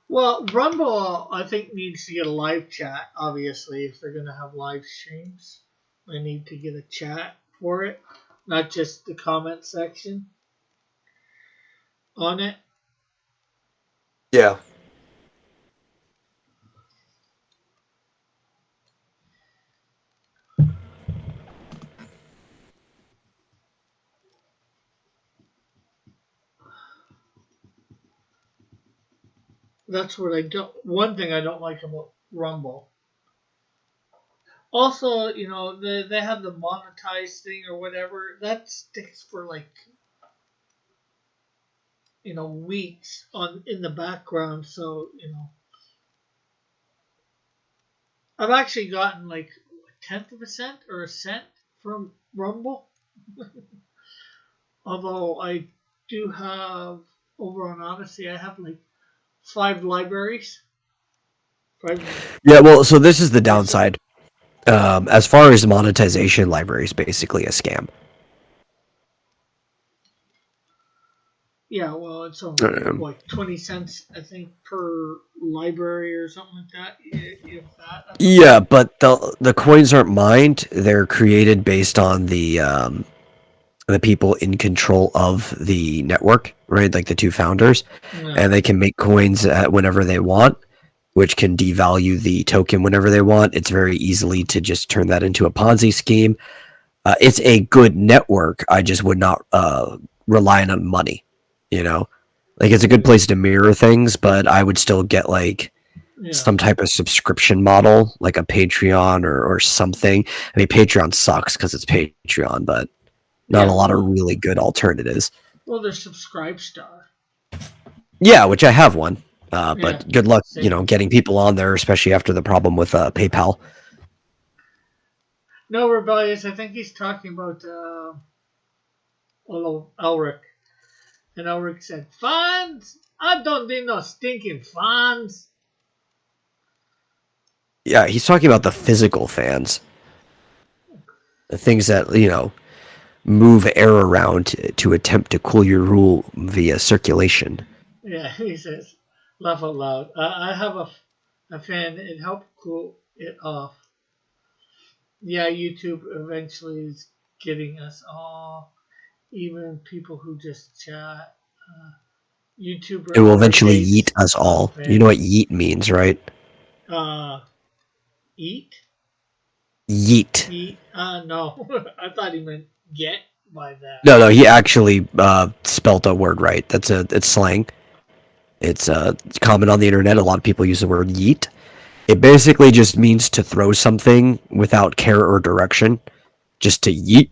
Well, Rumble, I think, needs to get a live chat, obviously, if they're going to have live streams. They need to get a chat for it, not just the comment section on it. Yeah. That's what I don't. One thing I don't like about Rumble. Also, they have the monetized thing or whatever that sticks for like weeks on in the background. So I've actually gotten like a tenth of a cent or a cent from Rumble. Although I do have over on Odyssey, I have like 5 libraries. Yeah, well, so this is the downside. As far as monetization, library is basically a scam. Yeah, well, it's only like 20 cents, I think, per library or something like that. If that. Yeah, but the coins aren't mined; they're created based on the people in control of the network, right? Like the two founders, Yeah. and they can make coins whenever they want, which can devalue the token whenever they want. It's very easily to just turn that into a Ponzi scheme. It's a good network. I just would not rely on money. Like it's a good place to mirror things, but I would still get like some type of subscription model, like a Patreon or something. I mean, Patreon sucks because it's Patreon, but not a lot of really good alternatives. Well, there's Subscribestar. Yeah, which I have one. But good luck, getting people on there, especially after the problem with PayPal. No, Rebellious, I think he's talking about Elric. And Elric said, "Fans? I don't need no stinking fans." Yeah, he's talking about the physical fans. The things that, move air around to attempt to cool your room via circulation. Yeah, he says, laugh out loud. I have a fan. It helped cool it off. Yeah, YouTube eventually is getting us all, even people who just chat. YouTuber. It will eventually yeet us all. You know what yeet means, right? Eat? Yeet. Eat? No. I thought he meant get by that. No, he actually spelt a word right. It's slang. It's common on the internet. A lot of people use the word yeet. It basically just means to throw something without care or direction, just to yeet.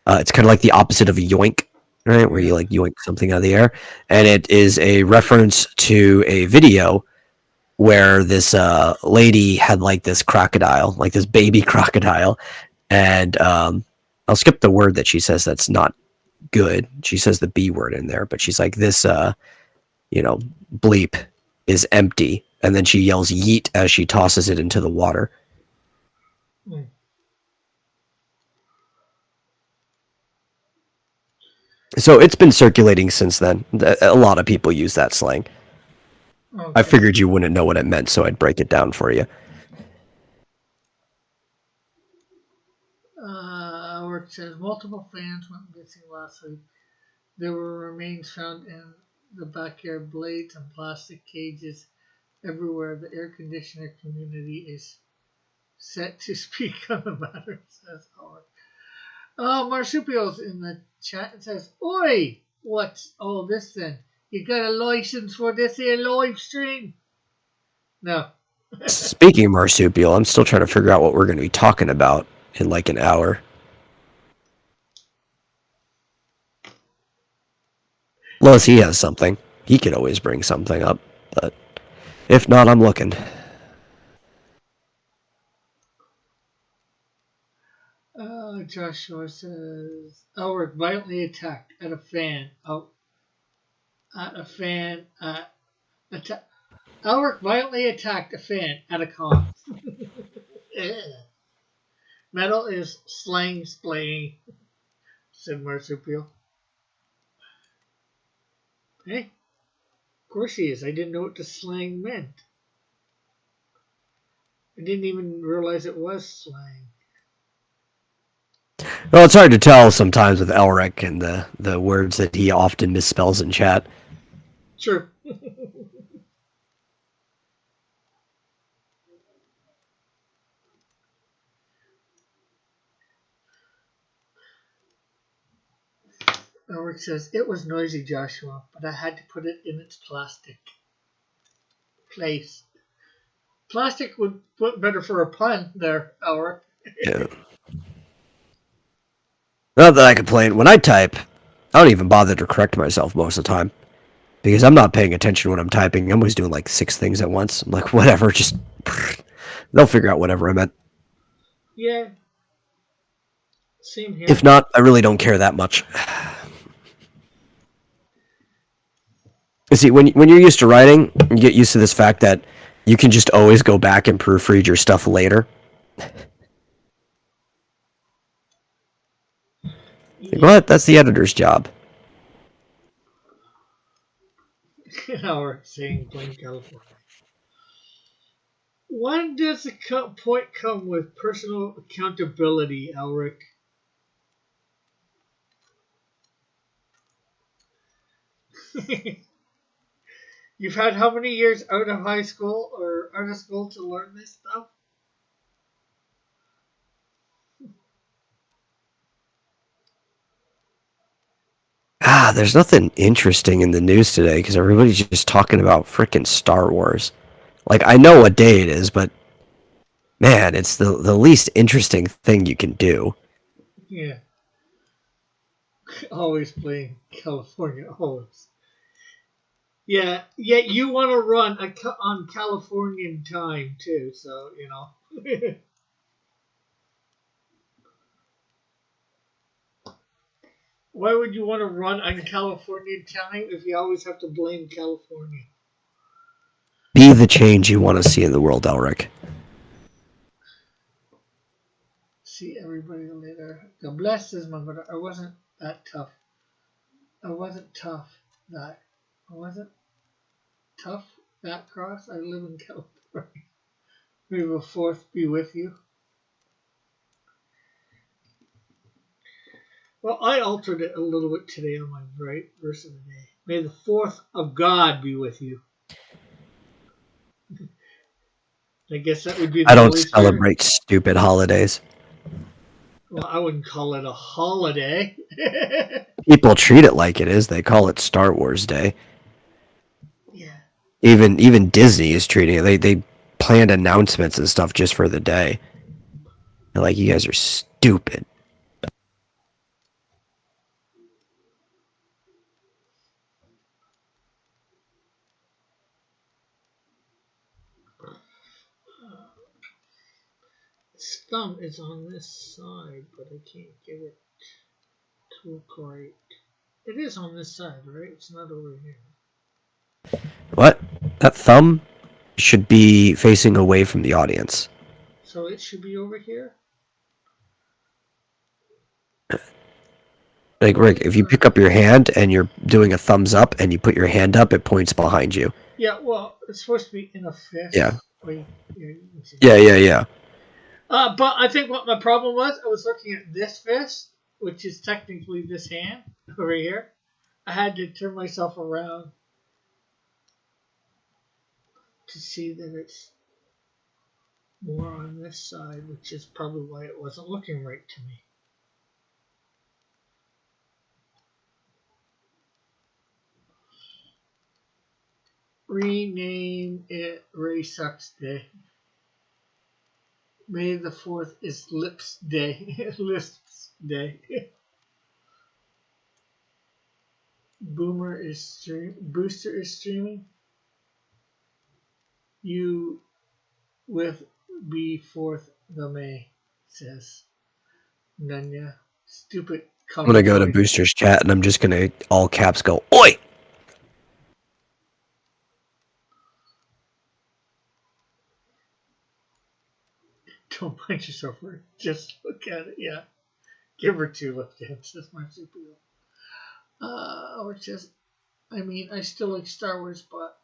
It's kind of like the opposite of a yoink, right? Where you like yoink something out of the air. And it is a reference to a video where this lady had like this crocodile, like this baby crocodile, and I'll skip the word that she says that's not good. She says the B word in there, but she's like, this, bleep is empty. And then she yells yeet as she tosses it into the water. Mm. So it's been circulating since then. A lot of people use that slang. Okay. I figured you wouldn't know what it meant, so I'd break it down for you. Where it says multiple fans went missing last week. There were remains found in the backyard, blades and plastic cages everywhere. The air conditioner community is set to speak on the matter, says Howard. Marsupial's in the chat and says, Oi! What's all this then? You got a license for this here live stream? No. Speaking of marsupial, I'm still trying to figure out what we're going to be talking about in like an hour. Unless he has something. He could always bring something up, but if not, I'm looking. Joshua says, Howard violently attacked at a fan. Howard violently attacked a fan at a con. Metal is slang splaying, said Marsupial. Hey, of course he is. I didn't know what the slang meant. I didn't even realize it was slang. Well, it's hard to tell sometimes with Elric and the words that he often misspells in chat. Sure. Elric says, it was noisy, Joshua, but I had to put it in its plastic place. Plastic would put better for a pun there, Elric. Yeah. Not that I complain. When I type, I don't even bother to correct myself most of the time. Because I'm not paying attention when I'm typing. I'm always doing like 6 things at once. I'm like, whatever, just... They'll figure out whatever I meant. Yeah. Same here. If not, I really don't care that much. See, when you're used to writing, you get used to this fact that you can just always go back and proofread your stuff later. Like, what? That's the editor's job. Elric saying blame California. When does the point come with personal accountability, Elric? You've had how many years out of high school or out of school to learn this stuff? There's nothing interesting in the news today because everybody's just talking about frickin' Star Wars. Like, I know what day it is, but man, it's the least interesting thing you can do. Yeah. Always playing California, always. Yeah, yet you want to run on Californian time too, so, you know. Why would you want to run on Californian time if you always have to blame California? Be the change you want to see in the world, Elric. See everybody later. God bless says my brother. I wasn't that tough. I wasn't tough that. I wasn't tough that cross. I live in California. May the fourth be with you. Well, I altered it a little bit today on my verse of the day. May the fourth of God be with you. I guess that would be I the don't Holy Spirit. celebrate stupid holidays. Well, I wouldn't call it a holiday. People treat it like it is. They call it Star Wars Day. Yeah. Even Disney is treating it. They planned announcements and stuff just for the day. They're like, you guys are stupid. thumb is on this side, but I can't get it to look right. It is on this side, right? It's not over here. What? That thumb should be facing away from the audience. So it should be over here? Like, Rick, if you pick up your hand and you're doing a thumbs up and you put your hand up, it points behind you. Yeah, well, it's supposed to be in a fist. Yeah. Wait, you can see. Yeah. But I think what my problem was, I was looking at this fist, which is technically this hand over here. I had to turn myself around to see that it's more on this side, which is probably why it wasn't looking right to me. Rename it Ray Sucks Day. May the 4th is Lips Day. Lips Day. Booster is streaming. You with B4th the May, says Nanya. Stupid I'm gonna go to cowboy. Booster's chat and I'm just gonna all caps go, Oi! Don't punch yourself for it. Just look at it, yeah. Give her 2 look dance, says Marsupial. Or just, I mean, I still like Star Wars, but,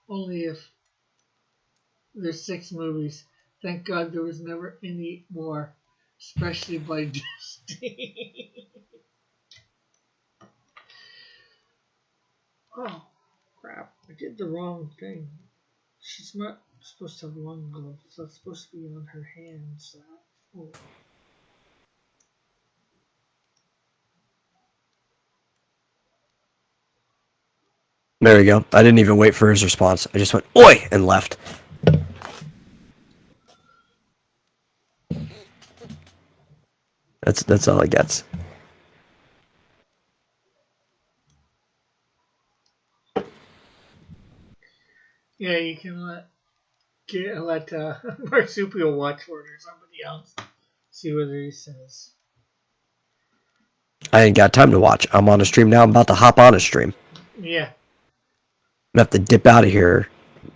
only if there's 6 movies. Thank God there was never any more, especially by Disney. Oh, crap. I did the wrong thing. She's not supposed to have long gloves. That's supposed to be on her hands. Oh. There we go. I didn't even wait for his response. I just went, Oi! And left. That's all it gets. Yeah, you can let Marsupial watch for it or somebody else. See what he says. I ain't got time to watch. I'm on a stream now. I'm about to hop on a stream. Yeah. I'm gonna have to dip out of here.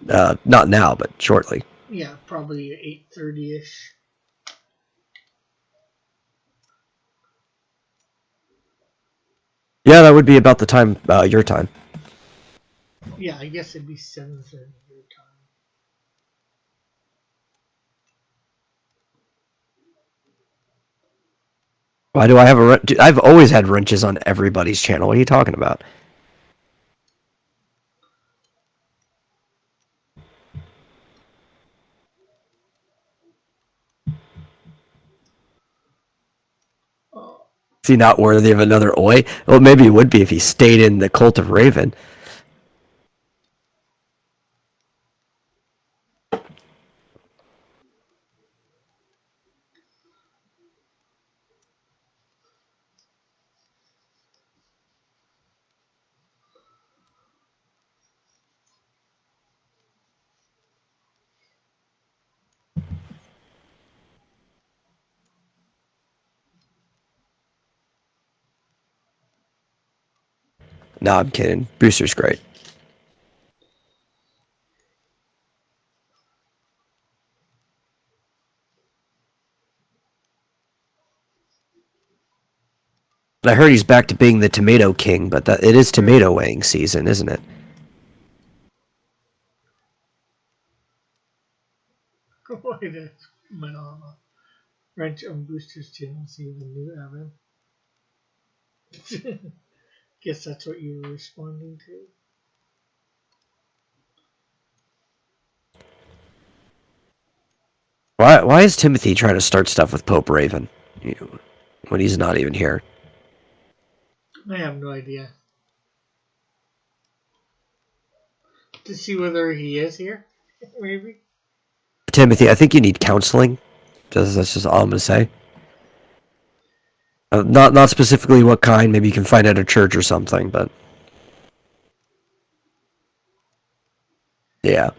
Not now, but shortly. Yeah, probably 8:30ish. Yeah, that would be about the time, your time. Yeah, I guess it'd be 7:30 your time. Why do I have a wrench? Dude, I've always had wrenches on everybody's channel. What are you talking about? Oh, Is he not worthy of another Oi? Well, maybe he would be if he stayed in the Cult of Raven. No, I'm kidding. Booster's great. And I heard he's back to being the Tomato King, but it is tomato weighing season, isn't it? wait a minute. Wrench on Booster's channel. See the new Evan. Guess that's what you were responding to. Why is Timothy trying to start stuff with Pope Raven when he's not even here? I have no idea. To see whether he is here, maybe. Timothy, I think you need counseling. That's just all I'm gonna say. Not specifically what kind. Maybe you can find at a church or something, but yeah.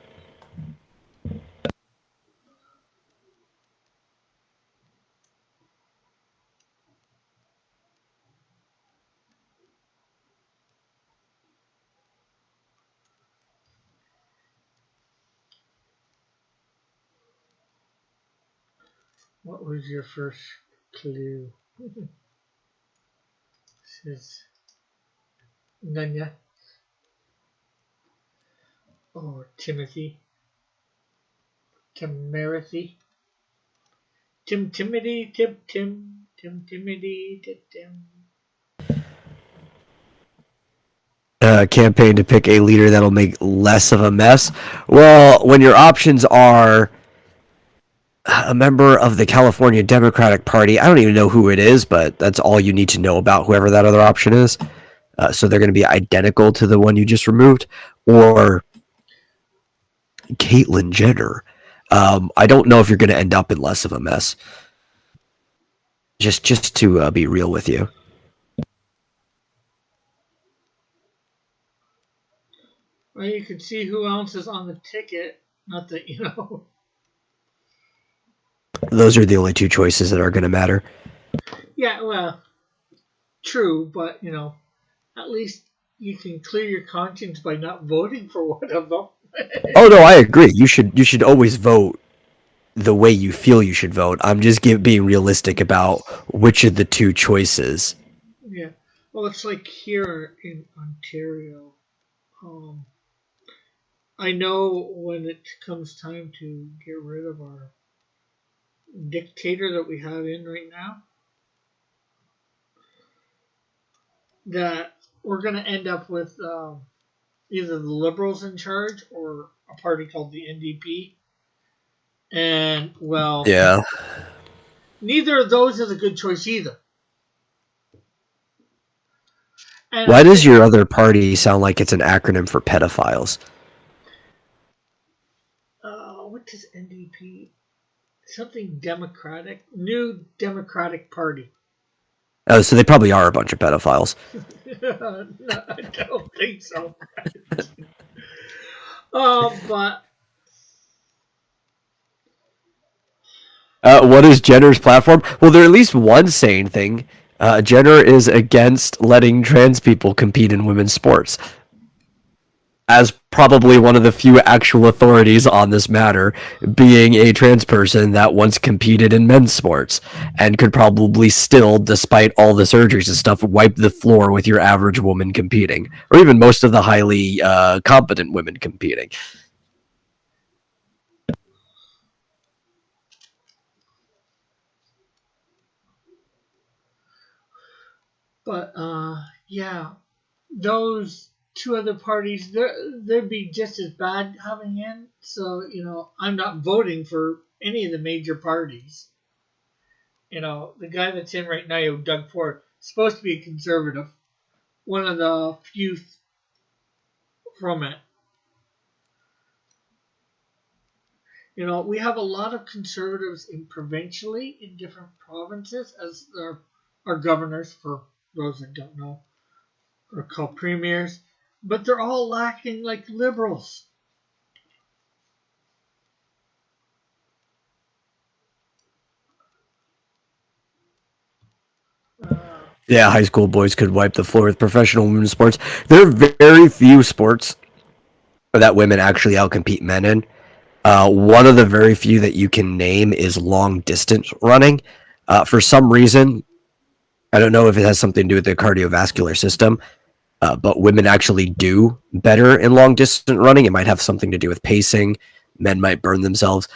What was your first clue? Says Nanya. Or Timothy. Timothy. Timothy. Timothy. Tim. Campaign to pick a leader that'll make less of a mess. Well, when your options are a member of the California Democratic Party, I don't even know who it is, but that's all you need to know about whoever that other option is. So they're going to be identical to the one you just removed, or Caitlyn Jenner. I don't know if you're going to end up in less of a mess. Just to be real with you. Well, you can see who else is on the ticket. Not that, Those are the only two choices that are going to matter. Yeah, well, true, but, at least you can clear your conscience by not voting for one of them. Oh no, I agree. You should always vote the way you feel you should vote. I'm just being realistic about which of the two choices. Yeah. Well, it's like here in Ontario. I know when it comes time to get rid of our dictator that we have in right now, that we're going to end up with either the Liberals in charge or a party called the NDP. And, well, Yeah. neither of those is a good choice either. And Why does your other party sound like it's an acronym for pedophiles? What does NDP? Something Democratic? New Democratic Party. Oh, so they probably are a bunch of pedophiles. No, I don't think so. But What is Jenner's platform? Well, there's at least one sane thing. Jenner is against letting trans people compete in women's sports. As probably one of the few actual authorities on this matter, being a trans person that once competed in men's sports and could probably still, despite all the surgeries and stuff, wipe the floor with your average woman competing, or even most of the highly competent women competing. But yeah, those two other parties, they'd be just as bad having in. So I'm not voting for any of the major parties. The guy that's in right now, Doug Ford, supposed to be a conservative, one of the few from it. We have a lot of conservatives in provincially in different provinces as our governors, for those that don't know, are called premiers, but they're all acting like liberals. Yeah, high school boys could wipe the floor with professional women's sports. There are very few sports that women actually outcompete men in. One of the very few that you can name is long distance running. For some reason, I don't know if it has something to do with the cardiovascular system, but women actually do better in long distance running. It might have something to do with pacing. Men might burn themselves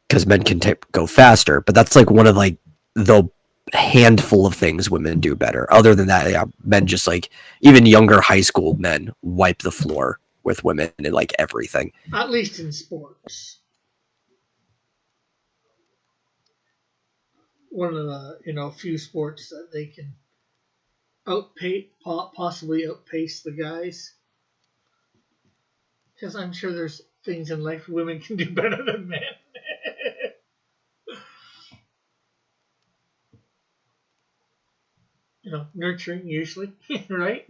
because men can go faster, but that's like one of like the handful of things women do better. Other than that, yeah, men just like even younger high school men wipe the floor with women in like everything. At least in sports. One of the few sports that they can possibly outpace the guys. Because I'm sure there's things in life women can do better than men. Nurturing usually, right?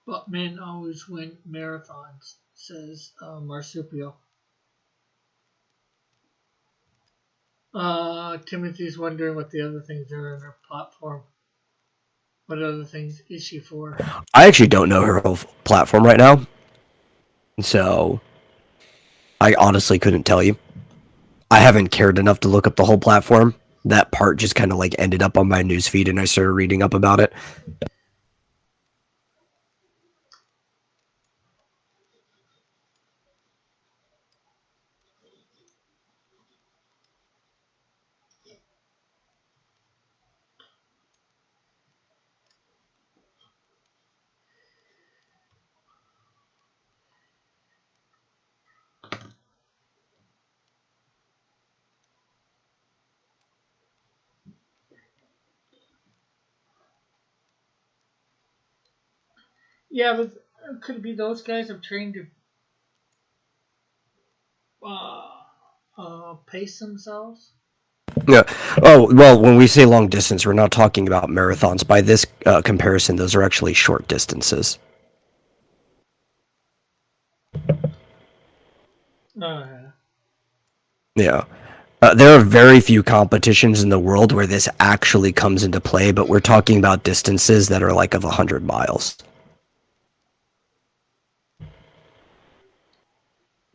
But men always win marathons, says Marsupio. Timothy's wondering what the other things are in her platform. What other things is she for? I actually don't know her whole platform right now, so I honestly couldn't tell you. I haven't cared enough to look up the whole platform. That part just kind of like ended up on my news feed, and I started reading up about it. Yeah, but could it be those guys have trained to pace themselves? Yeah. Oh well, when we say long distance, we're not talking about marathons. By this comparison, those are actually short distances. Yeah. Yeah. There are very few competitions in the world where this actually comes into play, but we're talking about distances that are like of 100 miles.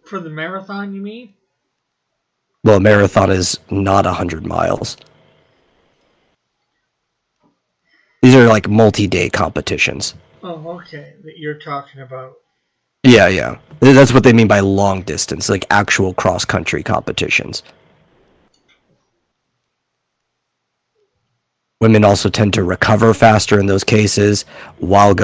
For the marathon, you mean? Well, a marathon is not 100 miles. These are like multi-day competitions. Oh, okay. That you're talking about. Yeah, yeah. That's what they mean by long distance, like actual cross-country competitions. Women also tend to recover faster in those cases while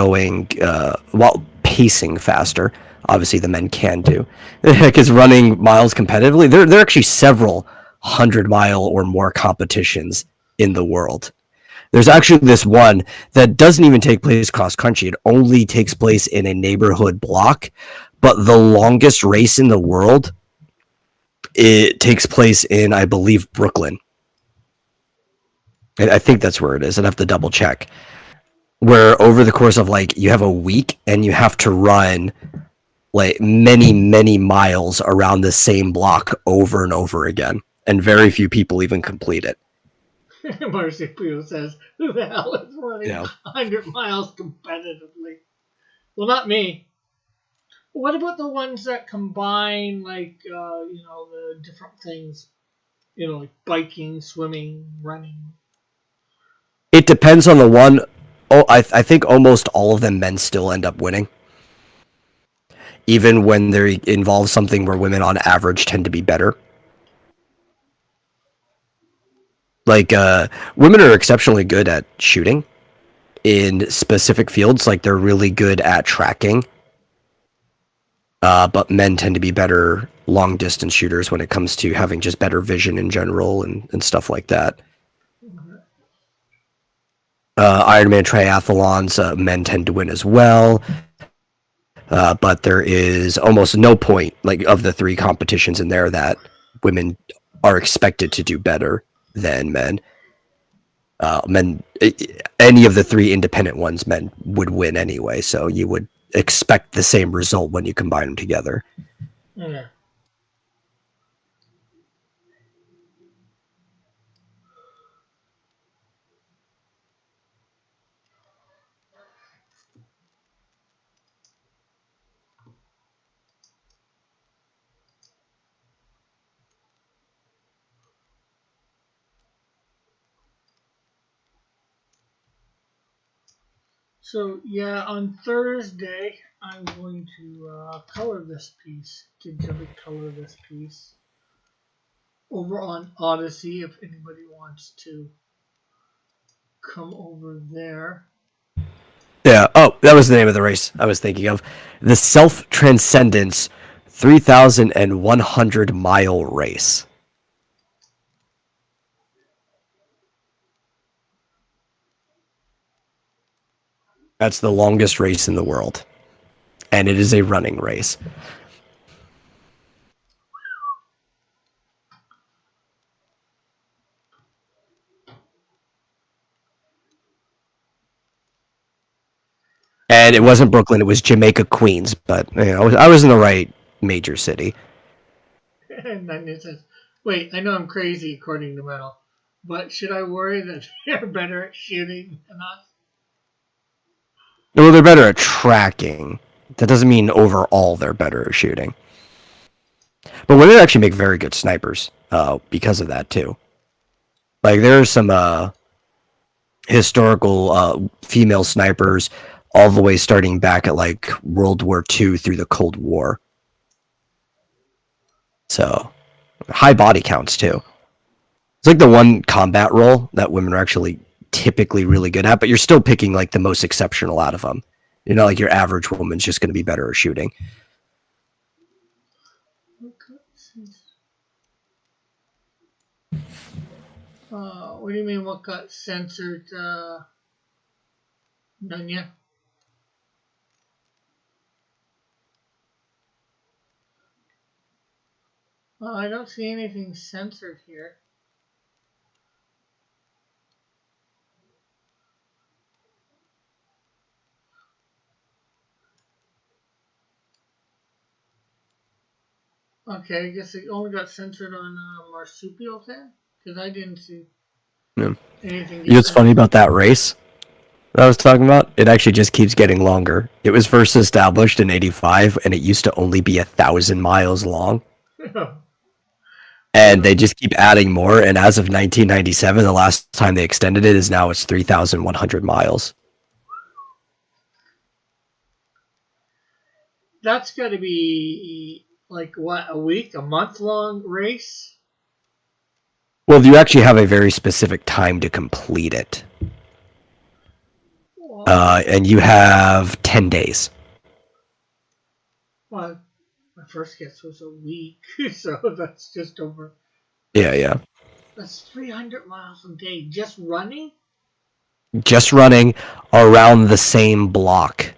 pacing faster. Obviously, the men can do because running miles competitively. There are actually several 100-mile or more competitions in the world. There's actually this one that doesn't even take place cross country. It only takes place in a neighborhood block, but the longest race in the world, it takes place in, I believe, Brooklyn. I think that's where it is. I'd have to double check. Where over the course of like you have a week and you have to run like many miles around the same block over and over again, and very few people even complete it. Marsupial says, "Who the hell is running Yeah. 100 miles competitively?" Well, not me. What about the ones that combine, like, the different things? Like biking, swimming, running. It depends on the one. Oh, I think almost all of them men still end up winning, even when they involve something where women on average tend to be better. Like women are exceptionally good at shooting in specific fields. Like they're really good at tracking, but men tend to be better long distance shooters when it comes to having just better vision in general and stuff like that. Ironman triathlons, men tend to win as well. But there is almost no point, like of the three competitions in there, that women are expected to do better than men. Men, any of the three independent ones, men would win anyway. So you would expect the same result when you combine them together. Yeah. So yeah, on Thursday I'm going to color this piece, digitally color this piece over on Odyssey. If anybody wants to come over there. Yeah. Oh, that was the name of the race I was thinking of. The Self Transcendence 3,100-mile race. That's the longest race in the world. And it is a running race. And it wasn't Brooklyn, it was Jamaica, Queens. But I was in the right major city. And then it says, "Wait, I know I'm crazy according to Metal, but should I worry that they're better at shooting than us?" Well, they're better at tracking. That doesn't mean overall they're better at shooting. But women actually make very good snipers because of that too. Like there are some historical female snipers all the way starting back at like World War II through the Cold War. So high body counts too. It's like the one combat role that women are actually typically really good at, but you're still picking like the most exceptional out of them. You're not like your average woman's just going to be better at shooting. What do you mean? What got censored? Nunya? Oh, I don't see anything censored here. Okay, I guess it only got censored on marsupials then, because I didn't see Yeah. anything. You know what's funny about that race that I was talking about? It actually just keeps getting longer. It was first established in '85, and it used to only be 1,000 miles long. And they just keep adding more. And as of 1997, the last time they extended it is now it's 3,100 miles. That's got to be like what, a week, a month long race? Well, you actually have a very specific time to complete it. And you have 10 days. Well, my first guess was a week, so that's just over. Yeah. That's 300 miles a day just running? Just running around the same block.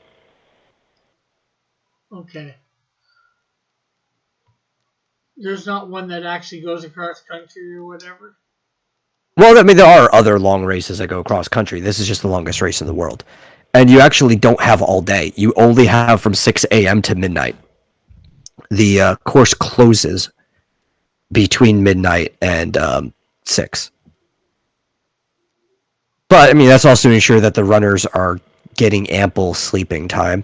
Okay. There's not one that actually goes across country or whatever? Well, I mean, there are other long races that go across country. This is just the longest race in the world. And you actually don't have all day. You only have from 6 a.m. to midnight. The course closes between midnight and 6. But, I mean, that's also to ensure that the runners are getting ample sleeping time.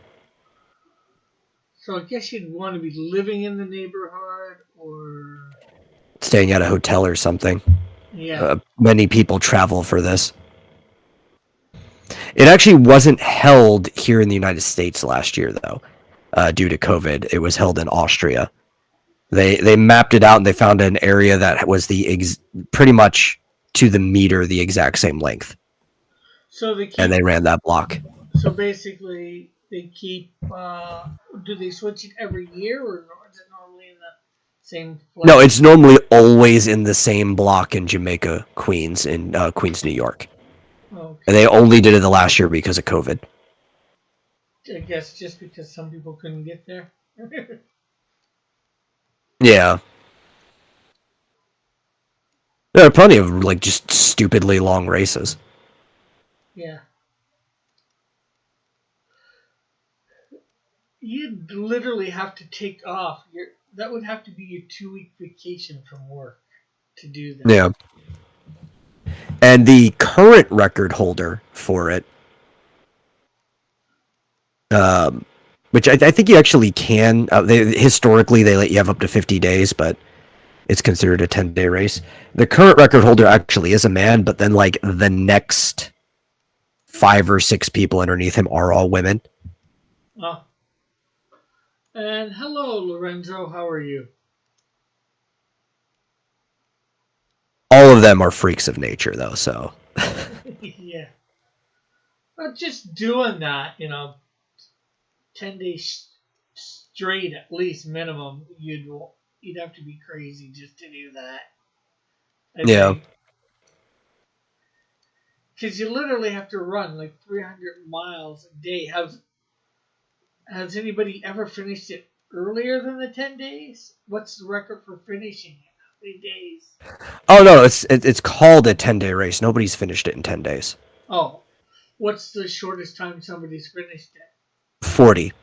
So I guess you'd want to be living in the neighborhood or... Staying at a hotel or something. Yeah. Many people travel for this. It actually wasn't held here in the United States last year, though, due to COVID. It was held in Austria. They mapped it out and they found an area that was pretty much to the meter the exact same length. So and they ran that block. So basically, they keep. Do they switch it every year, or is it normally in the same place? No, it's normally always in the same block in Jamaica, Queens, in Queens, New York. Okay. And they only did it the last year because of COVID. I guess just because some people couldn't get there. Yeah. There are plenty of like just stupidly long races. Yeah. You'd literally have to take off. That would have to be a 2-week vacation from work to do that. Yeah. And the current record holder for it, which I think you actually can. Historically, they let you have up to 50 days, but it's considered a 10-day race. The current record holder actually is a man, but then like the next 5 or 6 people underneath him are all women. Oh. And hello, Lorenzo. How are you? All of them are freaks of nature, though, so. Yeah. But just doing that, 10 days straight at least minimum, you'd have to be crazy just to do that. Yeah. Because you literally have to run like 300 miles a day. Has anybody ever finished it earlier than the 10 days? What's the record for finishing it? How many days? Oh, no, it's called a 10-day race. Nobody's finished it in 10 days. Oh. What's the shortest time somebody's finished it? 40.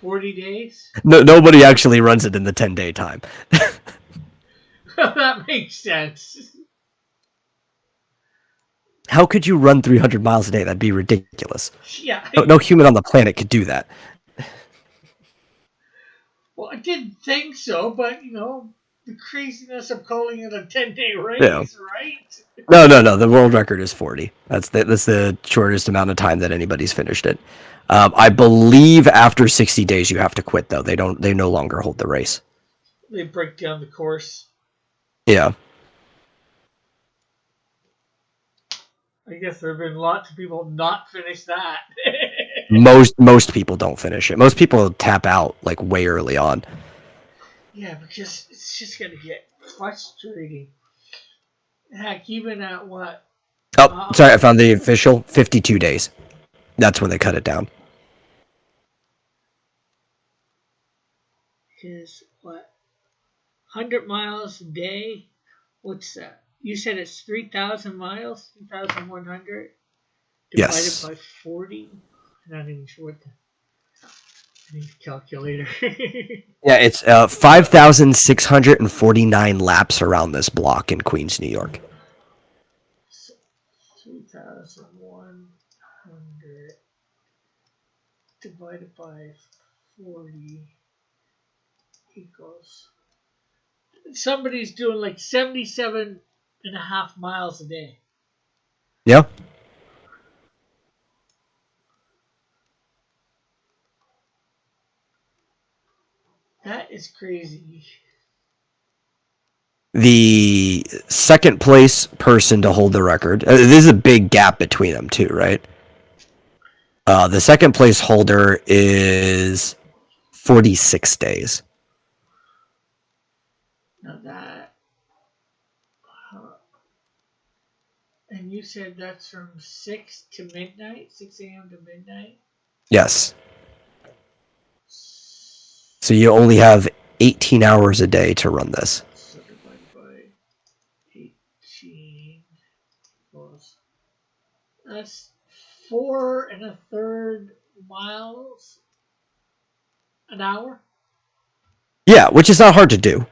40 days? No, nobody actually runs it in the 10-day time. That makes sense. How could you run 300 miles a day? That'd be ridiculous. Yeah. No human on the planet could do that. Well, Well, I didn't think so, but the craziness of calling it a 10-day Yeah. race, right? No. The world record is 40. That's the shortest amount of time that anybody's finished it. I believe after 60 days you have to quit though. They no longer hold the race. They break down the course. Yeah. I guess there have been lots of people not finish that. Most people don't finish it. Most people tap out like way early on. Yeah, because it's just gonna get frustrating. Heck, even at what? Oh, sorry, I found the official 52 days. That's when they cut it down. Is what? 100 miles a day? What's that? You said it's 3,000 miles? 3,100? Divided Yes. by 40? I'm not even sure what the. I need a calculator. Yeah, it's 5,649 laps around this block in Queens, New York. 3,100 divided by 40 equals. Somebody's doing like 77 and a half miles a day. Yeah. That is crazy. The second place person to hold the record. This is a big gap between them too, right? The second place holder is 46 days. Now that. And you said that's from 6 to midnight? 6 a.m. to midnight? Yes. So you only have 18 hours a day to run this. So divided by 18 equals. That's 4 1/3 miles an hour? Yeah, which is not hard to do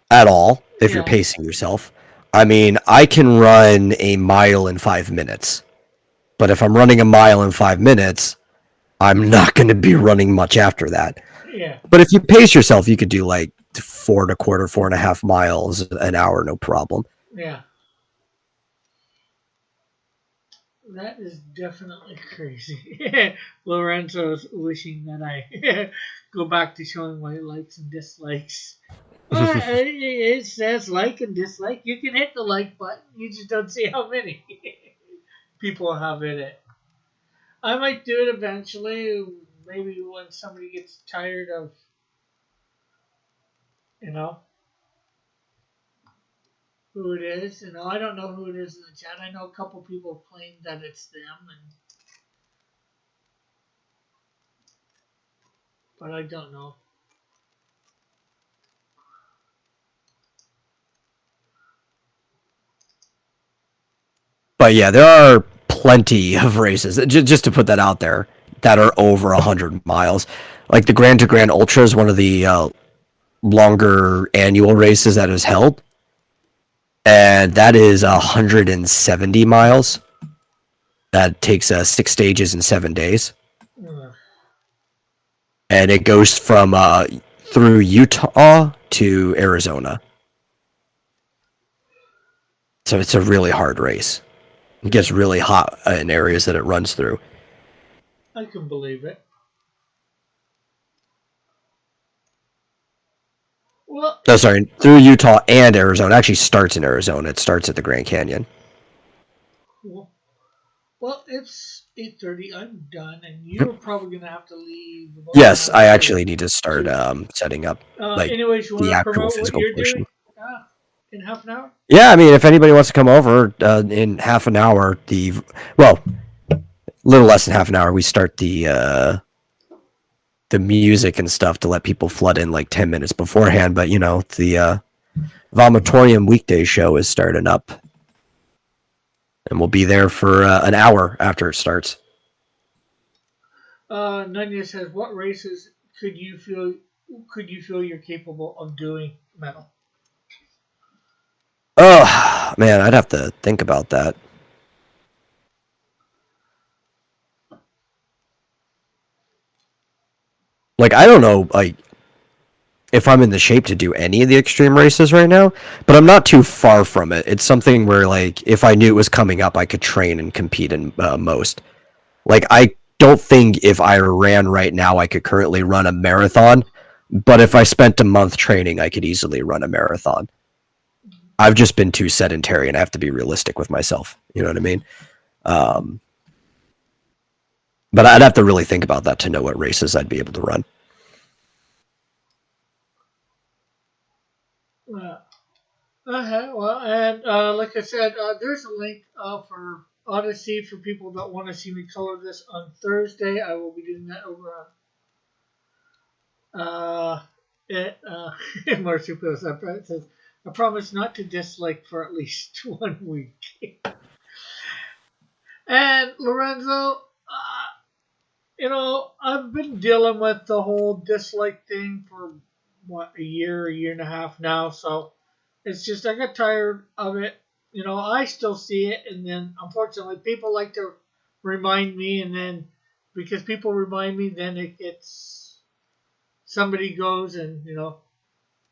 at all if you're Yeah. pacing yourself. I mean, I can run a mile in 5 minutes. But if I'm running a mile in 5 minutes, I'm not going to be running much after that. Yeah. But if you pace yourself, you could do like 4.25, 4.5 miles an hour, no problem. Yeah. That is definitely crazy. Lorenzo's wishing that I go back to showing my likes and dislikes. It says like and dislike. You can hit the like button. You just don't see how many people have in it. I might do it eventually. Maybe when somebody gets tired of, you know, who it is. I don't know who it is in the chat. I know a couple people claim that it's them, but I don't know. But yeah, there are plenty of races, just to put that out there, that are over 100 miles. Like the Grand to Grand Ultra is one of the longer annual races that is held. And that is 170 miles. That takes 6 stages in 7 days. Ugh. And it goes from through Utah to Arizona. So it's a really hard race. It gets really hot in areas that it runs through. I can believe it. Well, No, sorry, through Utah and Arizona. It actually starts in Arizona. It starts at the Grand Canyon. cool. Well, it's 8:30. I'm done, and you're probably gonna have to leave. About Yes, an I hour actually need to start setting up like anyways, you want the to actual promote what physical you're portion. doing in half an hour? Yeah, I mean, if anybody wants to come over in half an hour, well, a little less than half an hour, we start the music and stuff to let people flood in like 10 minutes beforehand. But the Vomitorium weekday show is starting up, and we'll be there for an hour after it starts. Nunya says, "What races could you feel you're capable of doing metal?" Oh man, I'd have to think about that. Like I don't know, like if I'm in the shape to do any of the extreme races right now, but I'm not too far from it. It's something where, like, if I knew it was coming up, I could train and compete in most. Like, I don't think if I ran right now, I could currently run a marathon, but if I spent a month training, I could easily run a marathon. I've just been too sedentary, and I have to be realistic with myself. You know what I mean? Um, but I'd have to really think about that to know what races I'd be able to run. Well, and like I said, there's a link for Odyssey for people that want to see me color this on Thursday. I will be doing that over on it. Marsupials. It says, I promise not to dislike for at least 1 week. And Lorenzo, I've been dealing with the whole dislike thing for what, a year and a half now. So it's just I got tired of it. I still see it, and then unfortunately people like to remind me, and then because people remind me, then it gets somebody goes and a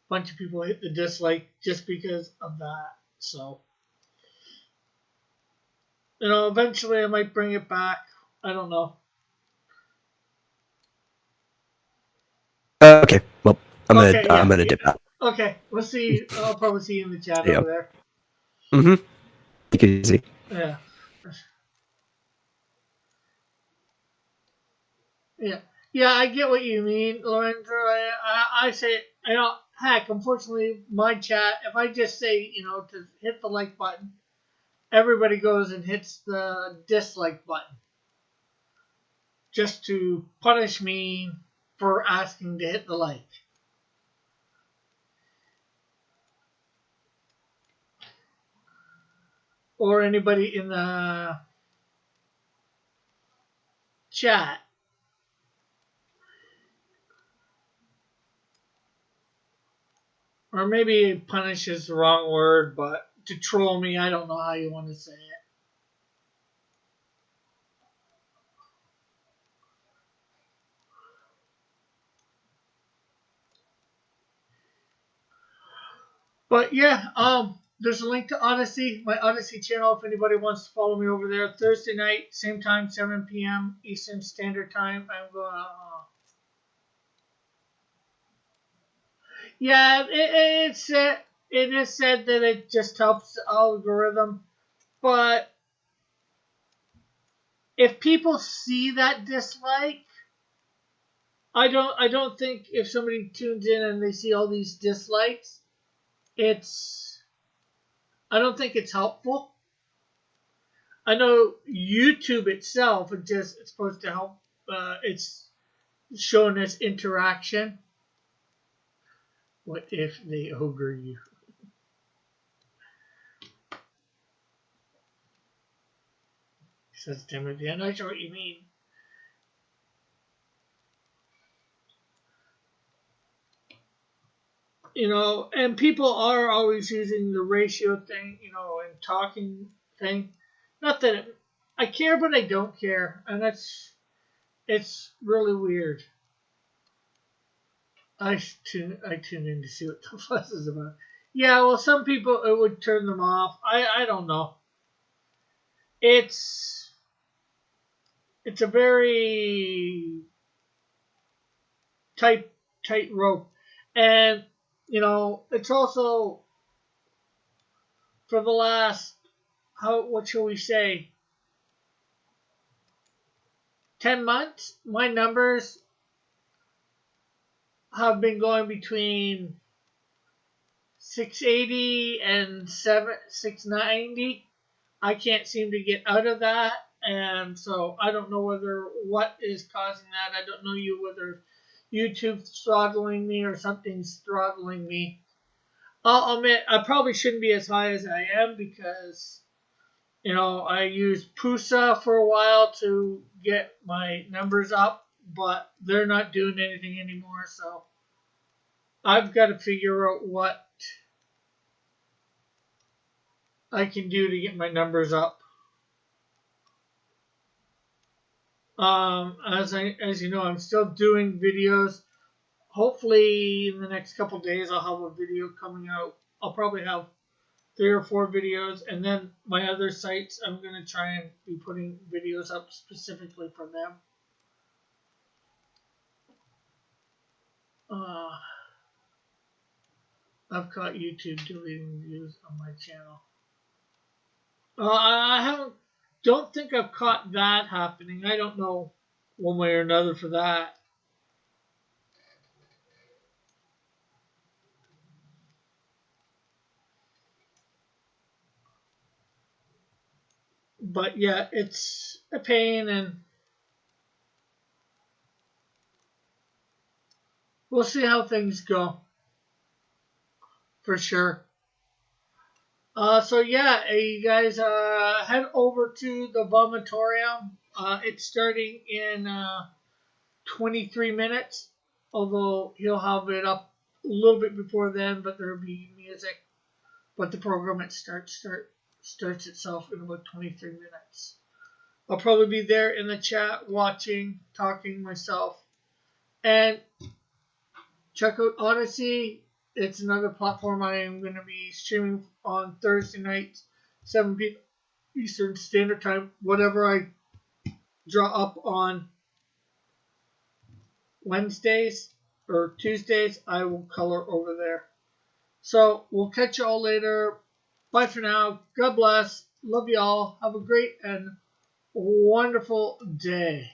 bunch of people hit the dislike just because of that. So eventually I might bring it back. I don't know. Okay, well, Okay, I'm yeah, gonna yeah. dip out. Okay, we'll see. I'll probably see you in the chat Yeah. over there. Mm-hmm. Take it easy. Yeah, yeah, yeah. I get what you mean, Lorenzo. I say, heck, unfortunately, my chat. If I just say, to hit the like button, everybody goes and hits the dislike button just to punish me for asking to hit the like. Or anybody in the chat. Or maybe punish is the wrong word, but to troll me, I don't know how you want to say it. But yeah, there's a link to Odyssey, my Odyssey channel, if anybody wants to follow me over there. Thursday night, same time, 7 p.m. Eastern Standard Time. I'm going. Yeah, it is said that it just helps the algorithm, but if people see that dislike, I don't think if somebody tunes in and they see all these dislikes, it's I don't think it's helpful. I know YouTube itself it's supposed to help. It's showing us interaction. What if they ogre you? Says Timothy. I'm not sure what you mean. And people are always using the ratio thing, and talking thing. Not that I care, but I don't care, and it's really weird. I tune in to see what the fuss is about. Yeah, well, some people it would turn them off. I don't know. It's it's a very tight tight rope, and it's also for the last how what shall we say 10 months. My numbers have been going between 680 and 690. I can't seem to get out of that, and so I don't know what is causing that. I don't know whether YouTube's throttling me or something's throttling me. I'll admit I probably shouldn't be as high as I am because I used Pusa for a while to get my numbers up, but they're not doing anything anymore. So I've got to figure out what I can do to get my numbers up. As you know, I'm still doing videos. hopefully in the next couple days I'll have a video coming out. I'll probably have 3 or 4 videos, and then my other sites I'm going to try and be putting videos up specifically for them. I've caught YouTube deleting views on my channel. I haven't. Don't think I've caught that happening. I don't know one way or another for that. But yeah, it's a pain, and we'll see how things go for sure. So yeah, you guys head over to the vomitorium. It's starting in 23 minutes, although he'll have it up a little bit before then, but there'll be music. But the program starts itself in about 23 minutes. I'll probably be there in the chat, watching, talking myself, and check out Odyssey. It's another platform I am going to be streaming on Thursday nights, 7 p.m. Eastern Standard Time. Whatever I draw up on Wednesdays or Tuesdays, I will color over there. So we'll catch you all later. Bye for now. God bless. Love you all. Have a great and wonderful day.